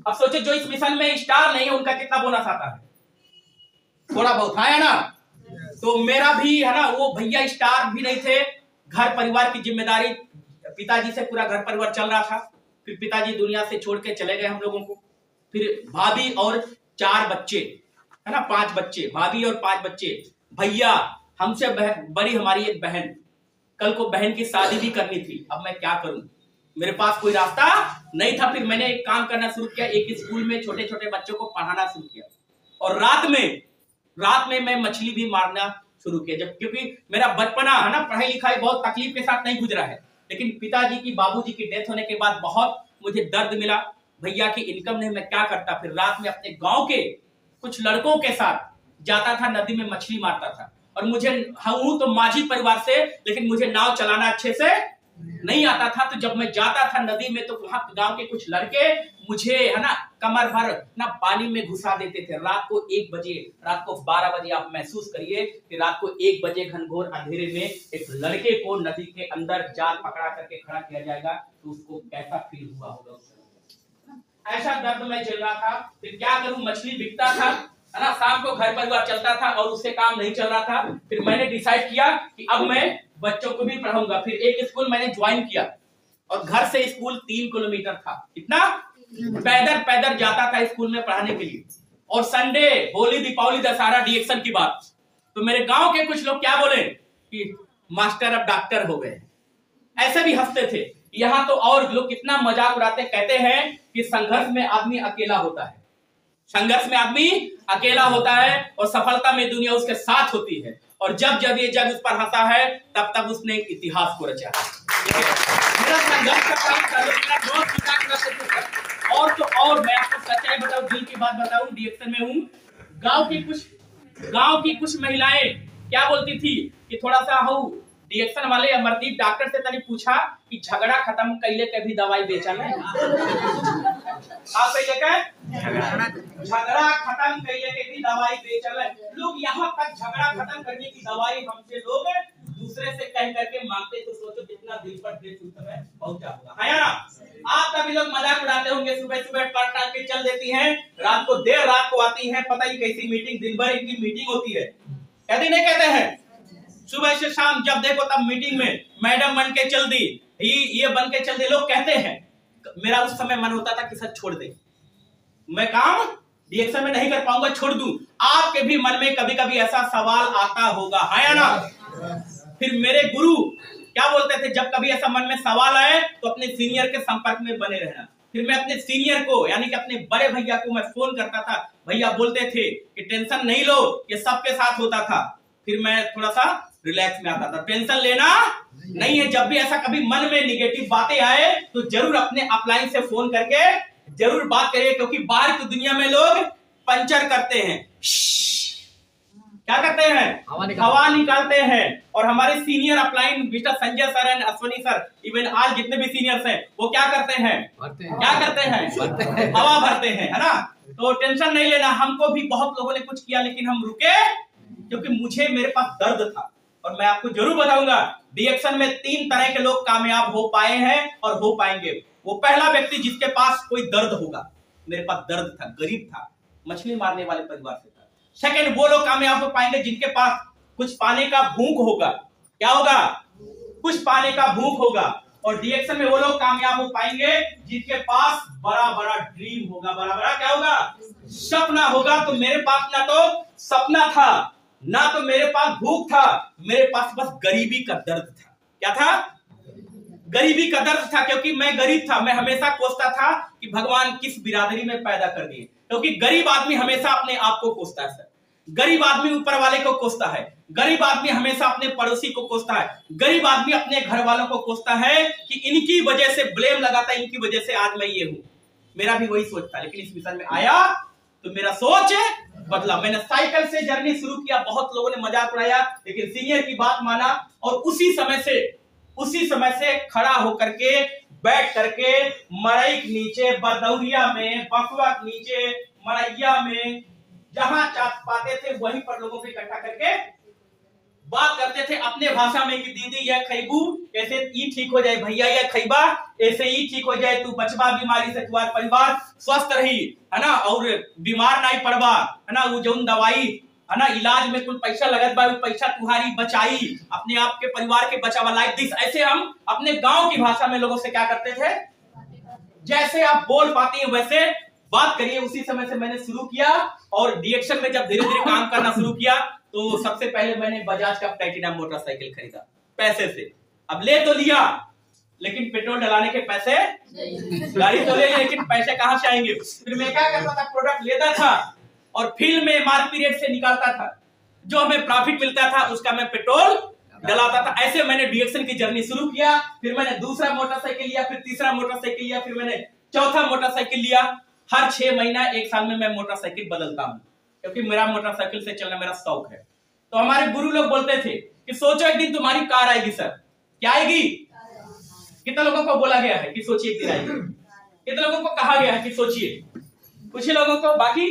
अब सोचे जो इस मिशन में स्टार नहीं है उनका कितना बोनस आता है, थोड़ा बहुत है ना। तो मेरा भी है ना, वो भैया स्टार भी नहीं थे। घर परिवार की जिम्मेदारी, पिताजी से पूरा घर परिवार चल रहा था। फिर पिताजी दुनिया से छोड़ के चले गए हम लोगों को। फिर भाभी और 4 बच्चे, है ना, 5 बच्चे, भाभी और 5 बच्चे। भैया हमसे बड़ी हमारी एक बहन, कल को बहन की शादी भी करनी थी। अब मैं क्या करूं, मेरे पास कोई रास्ता नहीं था। फिर मैंने एक काम करना शुरू किया, एक स्कूल में छोटे छोटे बच्चों को पढ़ाना शुरू किया। और रात में मैं मछली भी मारना शुरू किया। जब क्योंकि मेरा बचपना है ना पढ़ाई लिखाई बहुत तकलीफ के साथ नहीं गुजरा है, लेकिन पिताजी की बाबूजी की डेथ होने के बाद बहुत मुझे दर्द मिला। भैया की इनकम नहीं, मैं क्या करता, फिर रात में अपने गांव के कुछ लड़कों के साथ जाता था, नदी में मछली मारता था। और मुझे हूं तो माझी परिवार से, लेकिन मुझे नाव चलाना अच्छे से नहीं आता था। तो जब मैं जाता था नदी में तो वहां गांव के कुछ लड़के मुझे है ना कमर भर ना पानी में घुसा देते थे। रात को 1 बजे, रात को 12 बजे, आप महसूस करिए कि रात को 1 बजे घनघोर अंधेरे में एक लड़के को नदी के अंदर जाल पकड़ा करके खड़ा किया जाएगा, तो उसको कैसा फील हुआ होगा। ऐसा दर्द में चल रहा था। फिर क्या करूं, मछली बिकता था, है ना, शाम को घर परिवार चलता था और उससे काम नहीं चल रहा था। फिर मैंने डिसाइड किया कि अब मैं बच्चों को भी पढ़ाऊंगा। फिर एक स्कूल मैंने ज्वाइन किया और घर से स्कूल 3 किलोमीटर था। कितना? पैदल जाता था स्कूल में पढ़ाने के लिए। और संडे, होली, दीपावली, दशहरा, डिएक्शन की बात, तो मेरे गांव के कुछ लोग क्या बोले कि मास्टर अब डॉक्टर हो गए, ऐसे भी हंसते थे। यहाँ तो और लोग कितना मजाक उड़ाते, कहते हैं कि संघर्ष में आदमी अकेला होता है, संघर्ष में आदमी अकेला होता है और सफलता में दुनिया उसके साथ होती है। और जब जब ये जग उस पर हंसा है तब तब उसने इतिहास को रचा है। मेरा संघर्ष का काम कर मेरा दोस्त पिता और तो और मैं आपको सच्चाई बताऊं, दिल की बात बताऊं, डिएक्शन में हूं। गांव की कुछ महिलाएं क्या बोलती थी कि थोड़ा सा हो डिएक्शन वाले अमरदीप डॉक्टर से तनी पूछा कि झगड़ा खत्म कैले के भी दवाई बेचल है। आप कैले के झगड़ा खत्म कैले के भी दवाई बेचल है। लोग यहाँ तक झगड़ा खत्म करने की दवाई हमसे लोग दूसरे से कह करके मांगते, तो सोचो कितना दिल पर ठेस उस समय पहुंचा होगा, है ना। आप सभी लोग मजाक उड़ाते होंगे, सुबह सुबह पढ़ के चल देती हैं, रात को देर रात को आती हैं, पता नहीं कैसी मीटिंग, दिन भर इनकी मीटिंग होती है, कहते नहीं कहते हैं, सुबह से शाम जब देखो तब मीटिंग में मैडम बन के चल दी, ये बन के चल दी, लोग कहते हैं। मेरा उस समय मन होता था कि सच छोड़ दे, मैं काम डिएक्शन में नहीं कर पाऊंगा, छोड़ दूं। आपके भी मन में कभी कभी ऐसा सवाल आता होगा, है ना। फिर मेरे गुरु क्या बोलते थे, जब कभी ऐसा मन में सवाल आए तो अपने सीनियर के संपर्क में बने रहना। फिर मैं अपने सीनियर को यानी कि अपने बड़े भैया को मैं फोन करता था, भैया बोलते थे कि टेंशन नहीं लो, ये सबके साथ होता था। फिर मैं थोड़ा सा रिलैक्स में आता था, टेंशन लेना नहीं है। जब भी ऐसा कभी मन में निगेटिव बातें आए तो जरूर अपने अपलाइन से फोन करके जरूर बात करिए, क्योंकि बाहर की दुनिया में लोग पंचर करते हैं, क्या करते हैं, हवा निकालते हैं। और हमारे senior upline mister Sanjay sir and Ashwini sir, even आज जितने भी सीनियर्स हैं, वो क्या करते हैं, क्या करते हैं, हवा भरते हैं, है ना। तो टेंशन नहीं लेना। हमको भी बहुत लोगों ने कुछ किया लेकिन हम रुके, क्योंकि मुझे मेरे पास दर्द था। और मैं आपको जरूर बताऊंगा, डीएक्शन में 3 तरह के लोग कामयाब हो पाए हैं और हो पाएंगे। वो पहला व्यक्ति जिसके पास कोई दर्द होगा, मेरे पास दर्द था, गरीब था, मछली मारने वाले परिवार से था। सेकंड, वो लोग कामयाब हो पाएंगे जिनके पास कुछ पाने का भूख होगा। क्या होगा, कुछ पाने का भूख होगा। और डीएक्शन में वो लोग कामयाब हो पाएंगे जिनके पास बड़ा बड़ा ड्रीम होगा, बड़ा बड़ा क्या होगा, सपना होगा। तो मेरे पास ना तो सपना था, ना तो मेरे पास भूख था, मेरे पास बस गरीबी का दर्द था। क्या था, गरीबी का दर्द था। क्योंकि मैं गरीब था, मैं हमेशा कोसता था कि भगवान किस बिरादरी में पैदा कर दिए। क्योंकि गरीब आदमी हमेशा अपने आप को कोसता है सर, गरीब आदमी ऊपर वाले को कोसता है, गरीब आदमी हमेशा अपने पड़ोसी को कोसता है, गरीब आदमी अपने घर वालों को कोसता है कि इनकी वजह से ब्लेम लगाता है, इनकी वजह से आज मैं ये हूं। मेरा भी वही सोच था, लेकिन इस मिशन में आया तो मेरा सोच बदला। मैंने साइकिल से जर्नी शुरू किया, बहुत लोगों ने मजाक उड़ाया, लेकिन सीनियर की बात माना और उसी समय से खड़ा होकर के, बैठ करके मरई के नीचे, बरदौरिया में, बकुआ के नीचे, मरैया में, जहां चाट पाते थे वहीं पर लोगों को इकट्ठा करके बात करते थे अपने भाषा में कि दीदी यह खैबू ऐसे ई ठीक हो जाए, भैया यह खैबा ऐसे ही ठीक हो जाए, तू बचबा बीमारी से, तुम्हारा परिवार स्वस्थ रही, है ना, और बीमार नहीं पड़बा, है ना, वो जो दवाई, है ना, इलाज में कुछ पैसा लगत बा, पैसा तुम्हारी बचाई, अपने आप के परिवार के बचावा, लाइक दिस। ऐसे हम अपने गांव की भाषा में लोगों से क्या करते थे, जैसे आप बोल पाते हैं वैसे बात करिए। उसी समय से मैंने शुरू किया। और डीएक्शन में जब धीरे धीरे काम करना शुरू किया तो सबसे पहले मैंने बजाज का प्लैटिना मोटरसाइकिल खरीदा पैसे से। अब ले तो लिया, लेकिन पेट्रोल डलाने के पैसे, गाड़ी तो ले ली, लेकिन पैसे कहां से आएंगे। फिर मैं क्या करता था, प्रोडक्ट लेता था और फील्ड में एमआरपी रेट से निकालता था, जो हमें प्रॉफिट मिलता था उसका मैं पेट्रोल डलाता था। ऐसे मैंने डीएक्शन की जर्नी शुरू किया। फिर मैंने दूसरा मोटरसाइकिल लिया, फिर तीसरा मोटरसाइकिल लिया, फिर मैंने चौथा मोटरसाइकिल लिया। हर 6 महीना 1 साल में मैं मोटरसाइकिल बदलता हूं, क्योंकि मेरा मोटरसाइकिल से चलना मेरा शौक है। तो हमारे गुरु लोग बोलते थे कि सोचो एक दिन तुम्हारी कार आएगी। सर क्या आएगी, कितने लोगों को बोला गया है कि सोचिए एक दिन आएगी, कितने लोगों को कहा गया है कि सोचिए, कुछ ही लोगों को, बाकी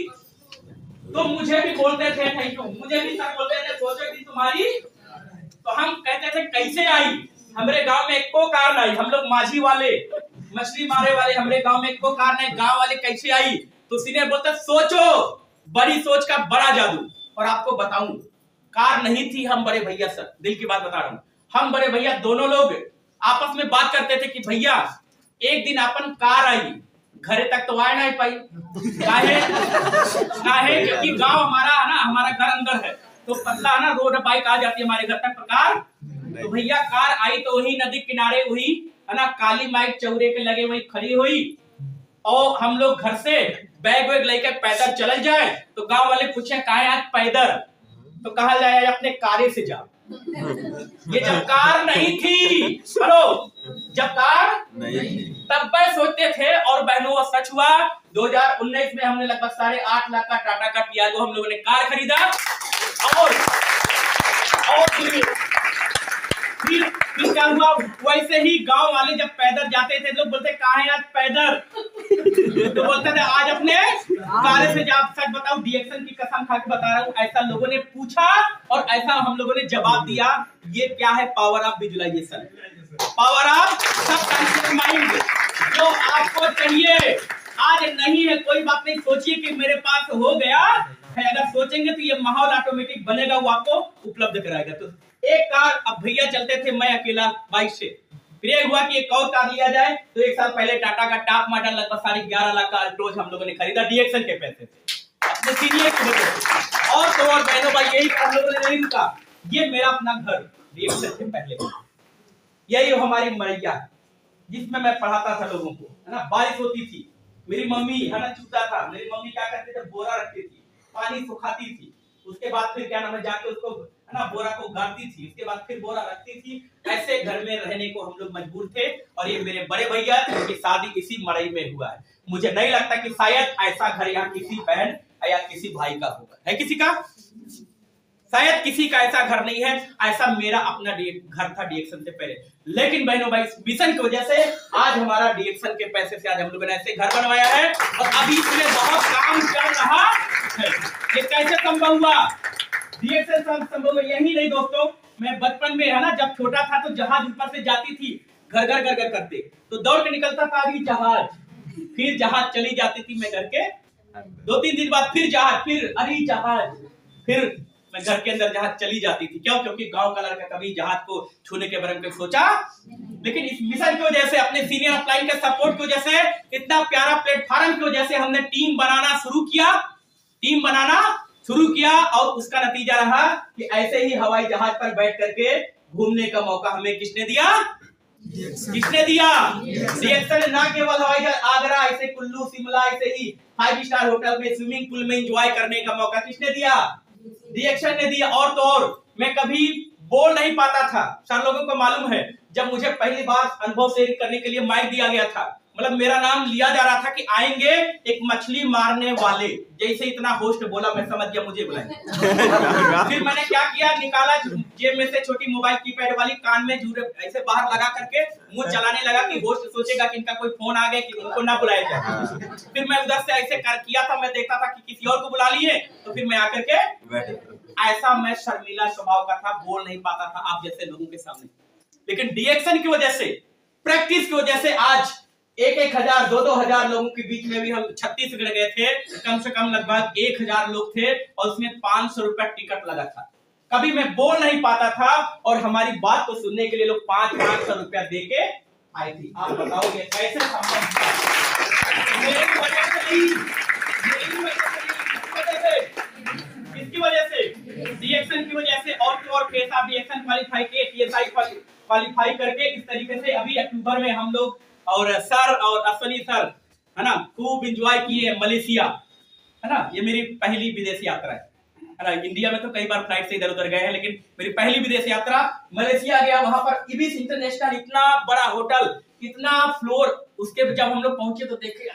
तो मुझे भी बोलते थे, थैंक यू, मुझे भी सर बोलते थे सोचो एक दिन तुम्हारी। तो हम कहते थे कैसे आई, हमारे गांव में एको कार नहीं, हम लोग माझी वाले, मछली मारे वाले, हमारे गांव में एको कार नहीं, गांव वाले कैसे आई। तो सीनियर बोलते सोचो, बड़ी सोच का बड़ा जादू। और आपको बताऊं, कार नहीं थी, हम बड़े भैया, सर दिल की बात बता रहा हूं, हम बड़े भैया दोनों लोग आपस में बात करते थे कि भैया एक दिन अपन कार आई, घरे तक तो आ नहीं पाई, काहे क्योंकि गांव हमारा है ना, हमारा घर अंदर है, तो पतला है ना, रोड बाइक आ जाती है हमारे घर तक, कार। तो भैया कार आई तो वही नदी किनारे, वही है ना, काली माइक चौरे के लगे वही खड़ी हुई। और हम लोग घर से बैग वैग लेकर पैदल चल जाए तो गांव वाले पूछे काहे आज पैदल, तो कहा जाए अपने कारे से जा। ये जब कार नहीं थी, हेलो, जब कार नहीं थी तब मैं सोचते थे। और बहनों वो सच हुआ, 2019 में हमने लगभग 8.5 लाख का टाटा का टियागो हम लोगों ने कार खरीदा। और फिर क्या हुआ, वैसे ही गांव वाले जब पैदल जाते थे, लोग बोलते कहाँ है आज पैदल, तो बोलते थे आज अपने कारे से जा। सच बताऊं, डीएक्शन की कसम खा के बता रहा हूं, ऐसा लोगों ने पूछा और ऐसा हम लोगों ने जवाब दिया। ये क्या है, power of visualisation, power of subconscious mind. जो आपको चाहिए आज नहीं है, कोई बात नहीं, सोचिए कि मेरे पास हो गया है, अगर सोचेंगे तो ये माहौल ऑटोमेटिक बनेगा, वो आपको उपलब्ध कराएगा। तो एक कार, अब भैया चलते थे मैं अकेला बाइक से, फिर ये हुआ कि एक और कार लिया जाए। तो 1 साल पहले टाटा का टॉप मॉडल लगभग 11.5 लाख का अल्ट्रोज हम लोगों ने खरीदा डीएक्शन के पैसे से, अपने सीनियर की वजह से। और तो और बहनों भाई, यही हम लोगों ने नहीं रुका, ये मेरा अपना घर डीएक्शन के पहले, यही हमारी मरैया जिसमें मैं पढ़ाता था लोगों को, है ना। बारिश होती थी, मेरी मम्मी है ना चूता था, मेरी मम्मी क्या करती थी, बोरा रखती थी, पानी सुखाती थी, उसके बाद फिर क्या नाम है जाके उसको है ना बोरा को गाड़ती थी, उसके बाद फिर बोरा रखती थी। ऐसे घर में रहने को हम लोग मजबूर थे। और ये मेरे बड़े भैया उनकी शादी इसी मड़ई में हुआ है। मुझे नहीं लगता कि शायद ऐसा घर यहाँ किसी बहन या किसी भाई का होगा, है किसी का? शायद किसी का ऐसा घर नहीं है। ऐसा मेरा अपना घर था डीएक्शन से पहले। लेकिन बहनों भाई इस मिशन की वजह से आज हमारा डीएक्शन के पैसे से आज हम लोगों ने ऐसे घर बनवाया है और अभी इसमें बहुत काम चल रहा है। ये कैसे संभव हुआ? डीएक्शन संभव यही नहीं दोस्तों, मैं बचपन में है ना जब छोटा था तो जहाज ऊपर से जाती थी, घर घर घर घर करते तो दौड़ के निकलता था अभी जहाज, फिर जहाज चली जाती थी, मैं घर के 2-3 दिन बाद फिर जहाज, फिर अरे जहाज, फिर मैं घर के अंदर जहाज चली जाती थी। क्यों? क्योंकि गांव का लड़का कभी जहाज को छूने के बारे में सोचा। लेकिन इस मिशन की वजह से, अपने सीनियर अपलाइन के सपोर्ट की वजह से, इतना प्यारा प्लेटफॉर्म की वजह से हमने टीम बनाना शुरू किया और उसका नतीजा रहा कि ऐसे ही हवाई जहाज पर बैठ करके घूमने का मौका हमें किसने दिया? डीएक्शन ना केवल हवाई जहाज, आगरा, ऐसे कुल्लू, शिमला, ऐसे ही 5 स्टार होटल में स्विमिंग पूल में एंजॉय करने का मौका किसने दिया? डीएक्शन ने दिया। और तो और मैं कभी बोल नहीं पाता था, सर लोगों को मालूम है। जब मुझे पहली बार अनुभव शेयर करने के लिए माइक दिया गया था, मतलब मेरा नाम लिया जा रहा था कि आएंगे एक मछली मारने वाले, जैसे इतना होस्ट बोला मैं समझ गया मुझे बुलाएंगे। फिर मैंने क्या किया, निकाला जेब में से छोटी मोबाइल कीपैड वाली, कान में जूरे ऐसे बाहर लगा करके मुंह चलाने लगा कि होस्ट सोचेगा कि इनका कोई फोन आ गया कि इनको ना बुलाया जाए। फिर मैं उधर से ऐसे किया था, मैं देखता था कि किसी और को बुला लिए तो फिर मैं आकर के ऐसा मैं शर्मीला स्वभाव का था, बोल नहीं पाता था आप जैसे लोगों के सामने। लेकिन डीएक्शन की वजह से, प्रैक्टिस की वजह से आज 1,000 2,000 लोगों के बीच में भी हम छत्तीसगढ़ गए थे, कम से कम लगभग 1,000 लोग थे और उसमें 500 रुपया टिकट लगा था। कभी मैं बोल नहीं पाता था और हमारी बात को सुनने के लिए लोग 500 रुपया दे के आए थे। आप बताओ ये कैसे संभव किसकी वजह से? डीएक्शन की वजह से। और केस आप डीएक्शन क्वालिफाई किए, टीएसआई क्वालिफाई करके इस तरीके से अभी अक्टूबर में हम लोग और सर और अश्वनी सर है ना खूब एंजॉय किए मलेशिया, है ना। ये मेरी पहली विदेश यात्रा है ना। इंडिया में तो कई बार फ्लाइट से इधर उधर गए हैं, लेकिन मेरी पहली विदेश यात्रा मलेशिया गया। वहां पर इबिस इंटरनेशनल, इतना बड़ा होटल, इतना फ्लोर, उसके जब हम लोग पहुंचे तो देखे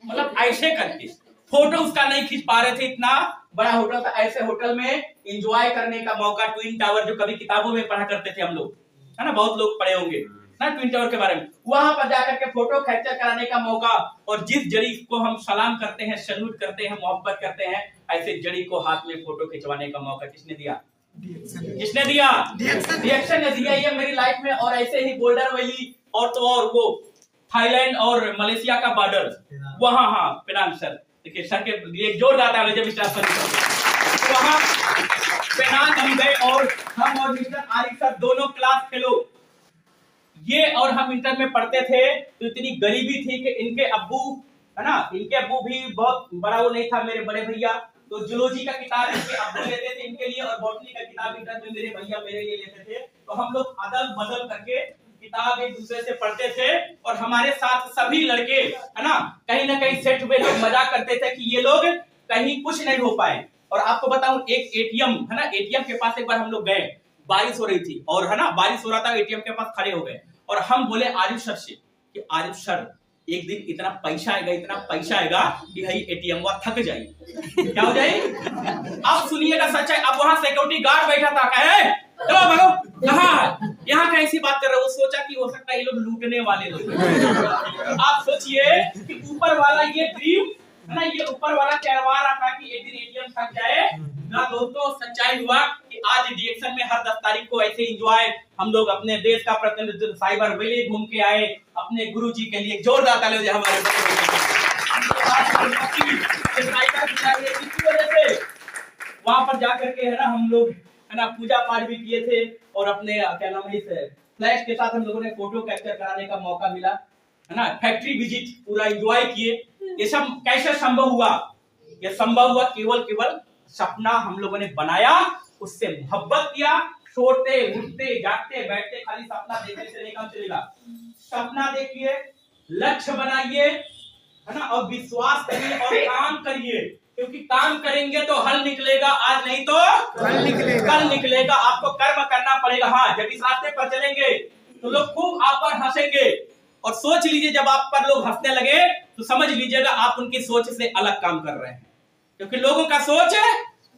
मतलब ऐसे करके फोटो उसका नहीं खींच पा रहे थे, इतना बड़ा होटल था। ऐसे होटल में एंजॉय करने का मौका, ट्विन टावर जो कभी किताबों में पढ़ा करते थे हम लोग, है ना, बहुत लोग पढ़े होंगे ना ट्विन टावर के बारे में, वहां पर जाकर के फोटो कैप्चर कराने का मौका। और जिस जड़ी को हम सलाम करते हैं, सैल्यूट करते हैं, मोहब्बत करते हैं, ऐसे जड़ी को हाथ में फोटो खिंचवाने का मौका किसने दिया? किसने दिया? डीएक्शन ने दिया। ये मेरी लाइफ में। और ऐसे ही बोल्डर वैली और तो और वो थाईलैंड और मलेशिया का बॉर्डर वहां, हाँ पेनांग सर, देखिए सर के लिए जोरदार ताली जब तो वहां पेनांग हम गए और हम और मिस्टर आरिफ सर दोनों क्लास फेलो, ये और हम इंटर में पढ़ते थे। तो इतनी गरीबी थी कि इनके अब्बू, है ना, इनके अब्बू भी बहुत बड़ा वो नहीं था, मेरे बड़े भैया, तो जूलॉजी का किताब इनके अब्बू लेते थे इनके लिए और बॉटनी का किताब इंटर में मेरे भैया मेरे लिए लेते थे। तो हम लोग अदल बदल करके किताब एक दूसरे से पढ़ते थे और हमारे साथ सभी लड़के, है ना कहीं सेट हुए लोग मजाक करते थे कि ये लोग कहीं कुछ नहीं हो पाए। और आपको बताऊं, एक एटीएम है ना, एटीएम के पास एक बार हम लोग गए, बारिश हो रही थी और है ना बारिश हो रहा था, एटीएम के पास खड़े हो गए और हम बोले आरिफ सर से कि आरिफ सर एक दिन इतना पैसा आएगा कि भाई एटीएम वो थक जाएगी। क्या हो जाए? अब सुनिएगा सच्चाई। अब वहां सिक्योरिटी गार्ड बैठा था, कहे चलो भागो, कहां यहाँ कैसी बात कर रहे हो? वो सोचा कि हो सकता है ये लोग लूटने वाले लोग। आप सोचिए कि ऊपर वाला ये ड्रीम है ना, ये ऊपर वाला कहवा रहा था कि एक दिन एटीएम थक जाए ना। दोस्तों सच्चाई हुआ कि आज डीएक्शन में हर 10 तारीख को ऐसे एंजॉय हम लोग अपने देश का प्रतिनिधित्व साइबर वैली घूम के आए अपने गुरुजी के लिए। जोरदार ताली हो जाए हमारे वहां पर जाकर के, है ना, हम लोग है ना पूजा पाठ भी किए थे और अपने क्या नाम है इस फ्लैश के साथ हम लोगों ने फोटो कैप्चर कराने का मौका मिला, है ना। फैक्ट्री विजिट पूरा एंजॉय किए। ये सब कैसे संभव हुआ? ये संभव हुआ केवल सपना हम लोगों ने बनाया, उससे मोहब्बत किया, सोते उठते जागते बैठते खाली सपना देखने से नहीं काम चलेगा। सपना देखिए, लक्ष्य बनाइए, है ना, और विश्वास करिए और काम करिए, क्योंकि काम करेंगे तो हल निकलेगा, आज नहीं तो कल निकलेगा। आपको कर्म करना पड़ेगा। हाँ, जब इस रास्ते पर चलेंगे तो लोग खूब आप पर हंसेंगे, और सोच लीजिए जब आप पर लोग हंसने लगे तो समझ लीजिएगा आप उनकी सोच से अलग काम कर रहे हैं, क्योंकि लोगों का सोच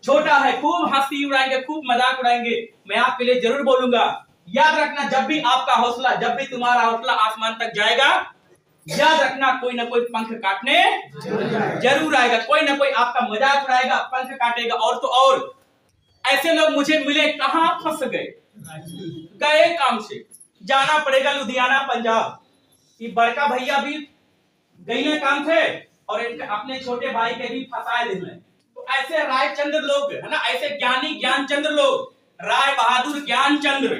छोटा है। खूब हंसी उड़ाएंगे, खूब मजाक उड़ाएंगे। मैं आपके लिए जरूर बोलूंगा, याद रखना, जब भी आपका हौसला, जब भी तुम्हारा हौसला आसमान तक जाएगा, याद रखना कोई ना कोई पंख काटने जरूर आएगा। कोई ना कोई आपका मजाक उड़ाएगा, पंख काटेगा। और तो और ऐसे लोग मुझे मिले, कहां फंस गए काम से जाना पड़ेगा लुधियाना पंजाब। कि बड़का भैया भी गई काम थे और इनके अपने छोटे भाई के भी फंसाए दिल में। तो ऐसे रायचंद्र लोग, है ना, ऐसे ज्ञानी ज्ञानचंद्र लोग, राय बहादुर ज्ञानचंद्र,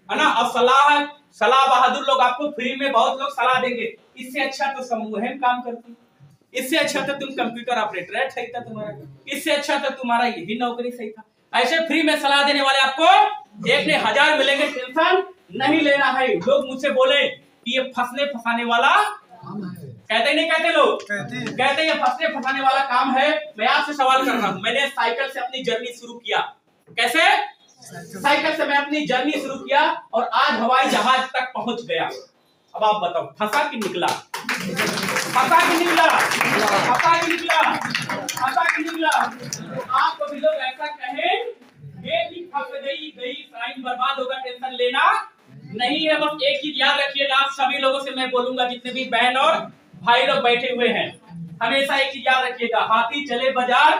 है ना, और सलाह बहादुर लोग आपको फ्री में बहुत लोग सलाह देंगे। इससे अच्छा तो समूह में काम करती, इससे अच्छा तो तुम कंप्यूटर ऑपरेटर है, सही था तुम्हारा, इससे अच्छा तो तुम्हारा यही नौकरी सही था। ऐसे फ्री में सलाह देने वाले आपको एक ने 1000 मिलेंगे, टेंशन नहीं लेना है। लोग मुझसे बोले कि ये फंसने फंसाने वाला कहते नहीं, कहते लोग कहते ये फंसने फंसाने वाला काम है। मैं आपसे सवाल कर रहा हूँ, मैंने साइकिल से अपनी जर्नी शुरू किया। कैसे? साइकिल से मैं अपनी जर्नी शुरू किया और आज हवाई जहाज तक पहुंच गया। अब आप बताओ, फंसा कि निकला? फंसा कि निकला? फंसा कि निकला? फंसा कि निकला? तो आपको भी लोग ऐसा कहें कि फंस गई टाइम बर्बाद होगा, टेंशन लेना नहीं है। बस एक चीज याद रखिएगा, आप सभी लोगों से मैं बोलूंगा, जितने भी बहन और भाई लोग बैठे हुए हैं, हमेशा एक चीज याद रखिएगा, हाथी चले बाजार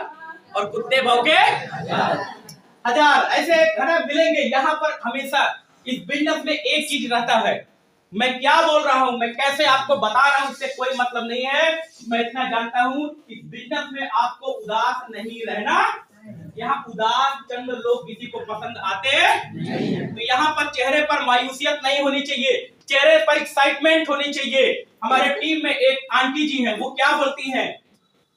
और कुत्ते भौंके हजार। ऐसे घना मिलेंगे यहाँ पर। हमेशा इस बिजनेस में एक चीज रहता है, मैं क्या बोल रहा हूँ, मैं कैसे आपको बता रहा हूँ, इससे कोई मतलब नहीं है। मैं इतना जानता हूँ, इस बिजनेस में आपको उदास नहीं रहना। यहाँ उदास चंद लोग किसी को पसंद आते तो यहाँ पर चेहरे पर मायूसियत नहीं होनी चाहिए, चेहरे पर एक्साइटमेंट होनी चाहिए। हमारे टीम में एक आंटी जी हैं, वो क्या बोलती हैं?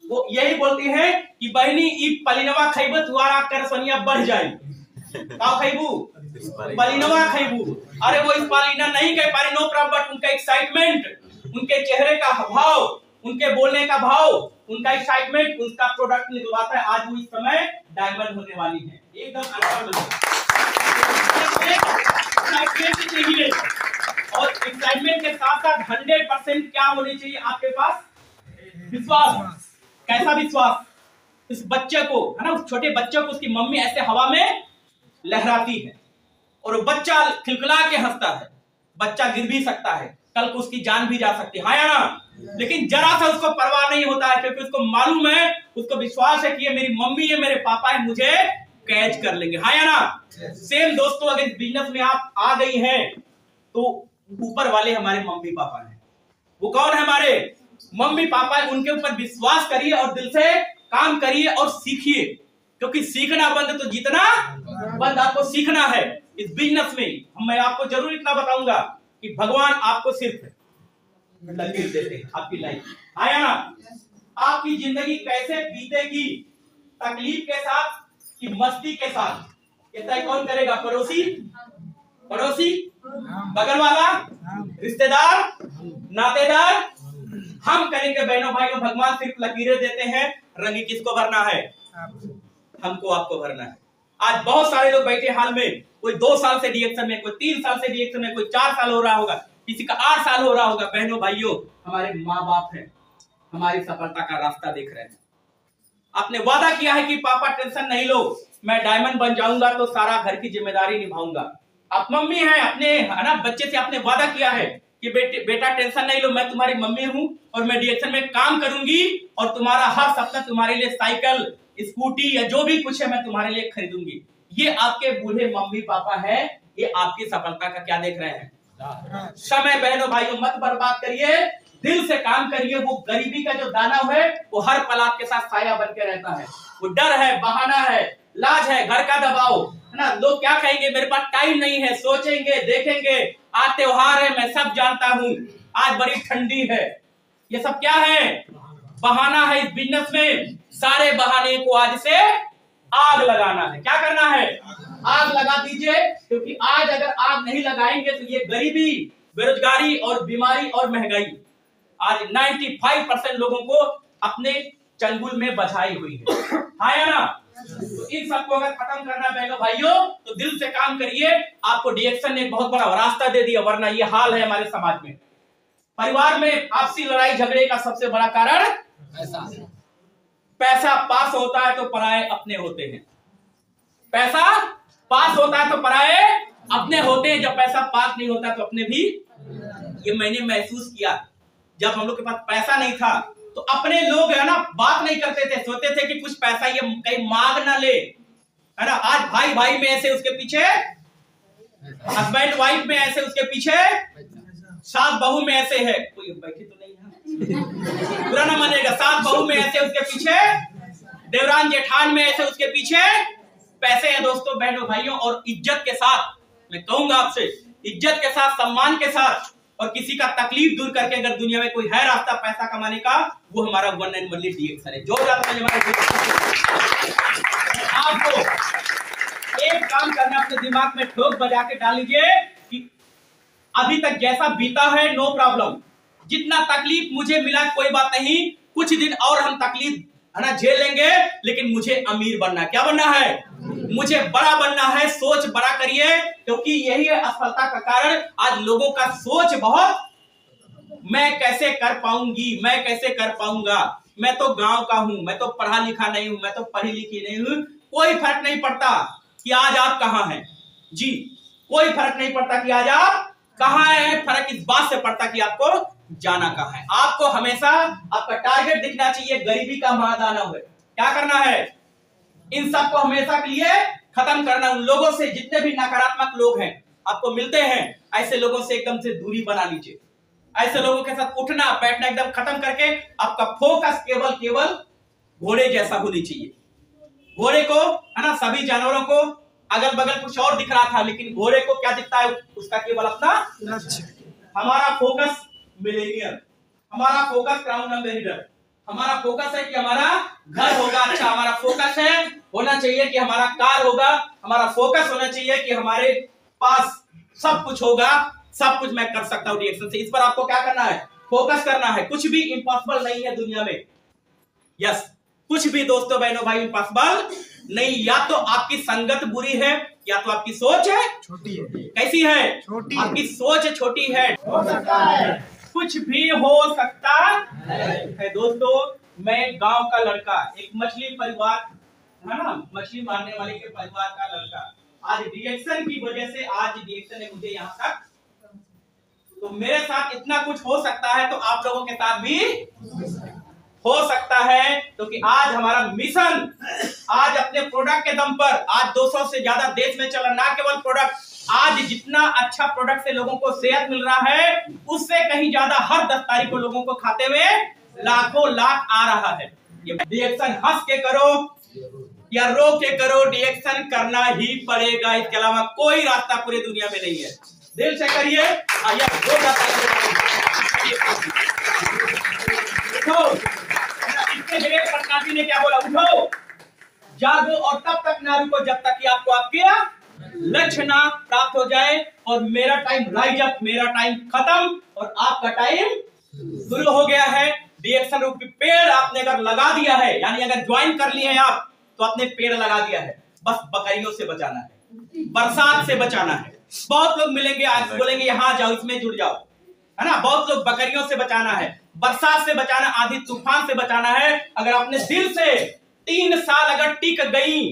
वो यही बोलती हैं कि बहनी ई पलिनवा खैबू तुआरा कर सोनिया बढ़ जाए। का खैबू? पलिनवा खैबू। अरे वो इस पालिना नहीं कह पा रही, नो प्रॉब्लम, बट उनका एक्साइटमेंट, उनके चेहरे का भाव, उनके बोलने का भाव, उनका एक्साइटमेंट उनका प्रोडक्ट निकलवाता है। आज वो इस समय डायमंड होने वाली है, एकदम चाहिए। और एक्साइटमेंट के साथ साथ 100% क्या होनी चाहिए आपके पास? विश्वास। कैसा विश्वास? इस बच्चे को, है ना, उस छोटे बच्चे को उसकी मम्मी ऐसे हवा में लहराती है और वो बच्चा खिलखिला के हंसता है। बच्चा गिर भी सकता है, कल को उसकी जान भी जा सकती है, हाँ या ना? लेकिन जरा सा उसको परवाह नहीं होता है, क्योंकि उसको मालूम है, उसको विश्वास है कि ये मेरी मम्मी है, मेरे पापा है, मुझे कैच कर लेंगे, हाँ या ना? सेम दोस्तों, अगर बिजनेस में आप आ गई हैं तो ऊपर वाले हमारे मम्मी पापा हैं। वो कौन है? हमारे मम्मी पापा है। उनके ऊपर विश्वास करिए और दिल से काम करिए और सीखिए, क्योंकि सीखना बंद तो जीतना बंद। आपको सीखना है इस बिजनेस में। मैं आपको जरूर इतना बताऊंगा कि भगवान आपको सिर्फ लकीर देते हैं आपकी लाइफ, आया ना? आपकी जिंदगी कैसे बीतेगी, तकलीफ के साथ कि मस्ती के साथ, ये तय कौन करेगा? पड़ोसी, पड़ोसी, बगल वाला, रिश्तेदार, नातेदार, हम करेंगे बहनों भाइयों। भगवान सिर्फ लकीरें देते हैं, रंग किसको भरना है? हमको, आपको भरना है। आज बहुत सारे लोग बैठे हाल में, कोई 2 साल से रिएक्शन में, कोई 3 साल से रिएक्शन में, कोई 4 साल हो रहा होगा, किसी का 8 साल हो रहा होगा। बहनों भाइयों, हमारे माँ बाप हैं, हमारी सफलता का रास्ता देख रहे हैं। आपने वादा किया है कि पापा टेंशन नहीं लो, मैं डायमंड बन जाऊंगा तो सारा घर की जिम्मेदारी निभाऊंगा। आप मम्मी हैं, अपने, है ना, बच्चे से आपने वादा किया है कि बेटा टेंशन नहीं लो, मैं तुम्हारी मम्मी हूं और मैं डायरेक्शन में काम करूंगी और तुम्हारा हर सपना, तुम्हारे लिए साइकिल, स्कूटी या जो भी कुछ है, मैं तुम्हारे लिए खरीदूंगी। ये आपके बूढ़े मम्मी पापा है, ये आपकी सफलता का क्या देख रहे हैं? समय। बहनों भाइयों, मत बर्बाद करिए, दिल से काम करिए। वो गरीबी का जो दाना है वो हर पल आपके साथ साया बन के रहता है। वो डर है, बहाना है, लाज है, घर का दबाव, है ना, लोग क्या कहेंगे, मेरे पास टाइम नहीं है, सोचेंगे, देखेंगे, आज त्योहार है, मैं सब जानता हूँ, आज बड़ी ठंडी है, ये सब क्या है? बहाना है। इस बिजनेस में सारे बहाने को आज से आग लगाना है। क्या करना है? आग लगा दीजिए, क्योंकि आज अगर आग नहीं लगाएंगे तो ये गरीबी, बेरोजगारी और बीमारी और महंगाई आज 95% लोगों को अपने चंगुल में बधाई हुई है। हाँ या ना? तो इन सबको अगर खत्म करना पड़ेगा भाइयों, तो दिल से काम करिए। आपको डीएक्शन ने एक बहुत बड़ा रास्ता दे दिया, वरना ये हाल है हमारे समाज में। परिवार में आपसी लड़ाई झगड़े का सबसे बड़ा कारण पैसा पास होता है तो पराये अपने होते हैं। पैसा पास होता है तो पराये अपने होते हैं, जब पैसा पास नहीं होता तो अपने भी। ये मैंने महसूस किया, जब हम लोग के पास पैसा नहीं था तो अपने लोग है ना बात नहीं करते थे, सोचते थे कि कुछ पैसा ये कहीं मांग ना ले, है ना। आज भाई भाई में ऐसे उसके पीछे, हस्बैंड वाइफ में ऐसे उसके पीछे, सास बहू में ऐसे है, कोई बैठी तो नहीं है, बुरा ना मानेगा, सास बहू में ऐसे उसके पीछे, देवरान जेठान में ऐसे उसके पीछे पैसे हैं दोस्तों, बहनों भाइयों। और इज्जत के साथ मैं कहूंगा आपसे, इज्जत के साथ, सम्मान के साथ, और किसी का तकलीफ दूर करके अगर दुनिया में कोई है रास्ता पैसा कमाने का, वो हमारा वन एंड ओनली डीएक्शन है। जो आपको एक काम करना, अपने दिमाग में ठोक बजा के डाल लीजिए कि अभी तक जैसा बीता है नो प्रॉब्लम, जितना तकलीफ मुझे मिला कोई बात नहीं, कुछ दिन और हम तकलीफ है ना झेल लेंगे, लेकिन मुझे अमीर बनना है। क्या बनना है? मुझे बड़ा बनना है। सोच बड़ा करिए, क्योंकि यही है असफलता का कारण। आज लोगों का सोच बहुत, मैं कैसे कर पाऊंगी, मैं कैसे कर पाऊंगा, मैं तो गांव का हूं, मैं तो पढ़ा लिखा नहीं हूं, मैं तो पढ़ी लिखी नहीं हूं। कोई फर्क नहीं पड़ता कि आज आप कहां हैं जी, कोई फर्क नहीं पड़ता कि आज आप कहां हैं। फर्क इस बात से पड़ता कि आपको जाना कहां है। आपको हमेशा आपका टारगेट दिखना चाहिए, गरीबी का महादानव है। क्या करना है? इन सबको हमेशा के लिए खत्म करना। उन लोगों से, जितने भी नकारात्मक लोग हैं आपको मिलते हैं, ऐसे लोगों से एकदम से दूरी बना लीजिए। ऐसे लोगों के साथ उठना बैठना एकदम खत्म करके आपका फोकस केवल घोड़े जैसा होनी चाहिए। घोड़े को है ना, सभी जानवरों को अगल बगल कुछ और दिख रहा था, लेकिन घोड़े को क्या दिखता है? उसका केवल अपना लक्ष्य। हमारा फोकस मिलेनियर, हमारा फोकस क्राउन एम्बेसडर, हमारा फोकस है कि हमारा घर होगा अच्छा, हमारा फोकस है होना चाहिए कि हमारा कार होगा, हमारा फोकस होना चाहिए कि हमारे पास सब कुछ होगा, सब कुछ मैं कर सकता हूं डीएक्शन से। इस पर आपको क्या करना है? फोकस करना है। कुछ भी इम्पॉसिबल नहीं है दुनिया में। यस, कुछ भी दोस्तों बहनों भाई इम्पॉसिबल नहीं। या तो आपकी संगत बुरी है, या तो आपकी सोच है छोटी है। कैसी है? छोटी। आपकी सोच छोटी है, हो सकता है, कुछ भी हो सकता है। दोस्तों, मैं गांव का लड़का, एक मछली परिवार है ना, मछली मारने वाले के परिवार का लड़का, आज डीएक्शन की वजह से, आज डीएक्शन ने मुझे यहाँ तक, तो मेरे साथ इतना कुछ हो सकता है, तो आप लोगों के साथ भी हो सकता है। क्योंकि आज हमारा मिशन, आज अपने प्रोडक्ट के दम पर, आज 200 से ज्यादा देश में चला, ना केवल प्रोडक्ट, आज जितना अच्छा प्रोडक्ट से लोगों को सेहत मिल रहा है, उससे कहीं ज्यादा हर 10 तारीख को लोगों को खाते में लाखों लाख आ रहा है। ये डीएक्शन हंस के करो या रो के करो, डीएक्शन करना ही पड़ेगा। इसके अलावा कोई रास्ता पूरी दुनिया में नहीं है। दिल से करिए। इसके जगह प्रकाशी ने क्या बोला? उठो, जागो और तब तक ना रुको जब तक कि आपको आपके लक्ष्य ना प्राप्त हो जाए। और मेरा टाइम राइज अप, मेरा टाइम खत्म और आपका टाइम शुरू हो गया है। डीएक्शन रूपी पेड़ आपने अगर लगा दिया है, यानी अगर ज्वाइन कर लिए हैं आप, तो आपने पेड़ लगा दिया है। बस बकरियों से बचाना है, बरसात से बचाना है। बहुत लोग मिलेंगे आज बोलेंगे यहाँ जाओ, इसमें जुड़ जाओ, है ना। बहुत लोग बकरियों से बचाना है, बरसात से बचाना, आंधी तूफान से बचाना है। अगर अपने दिल से 3 साल अगर टिक गई,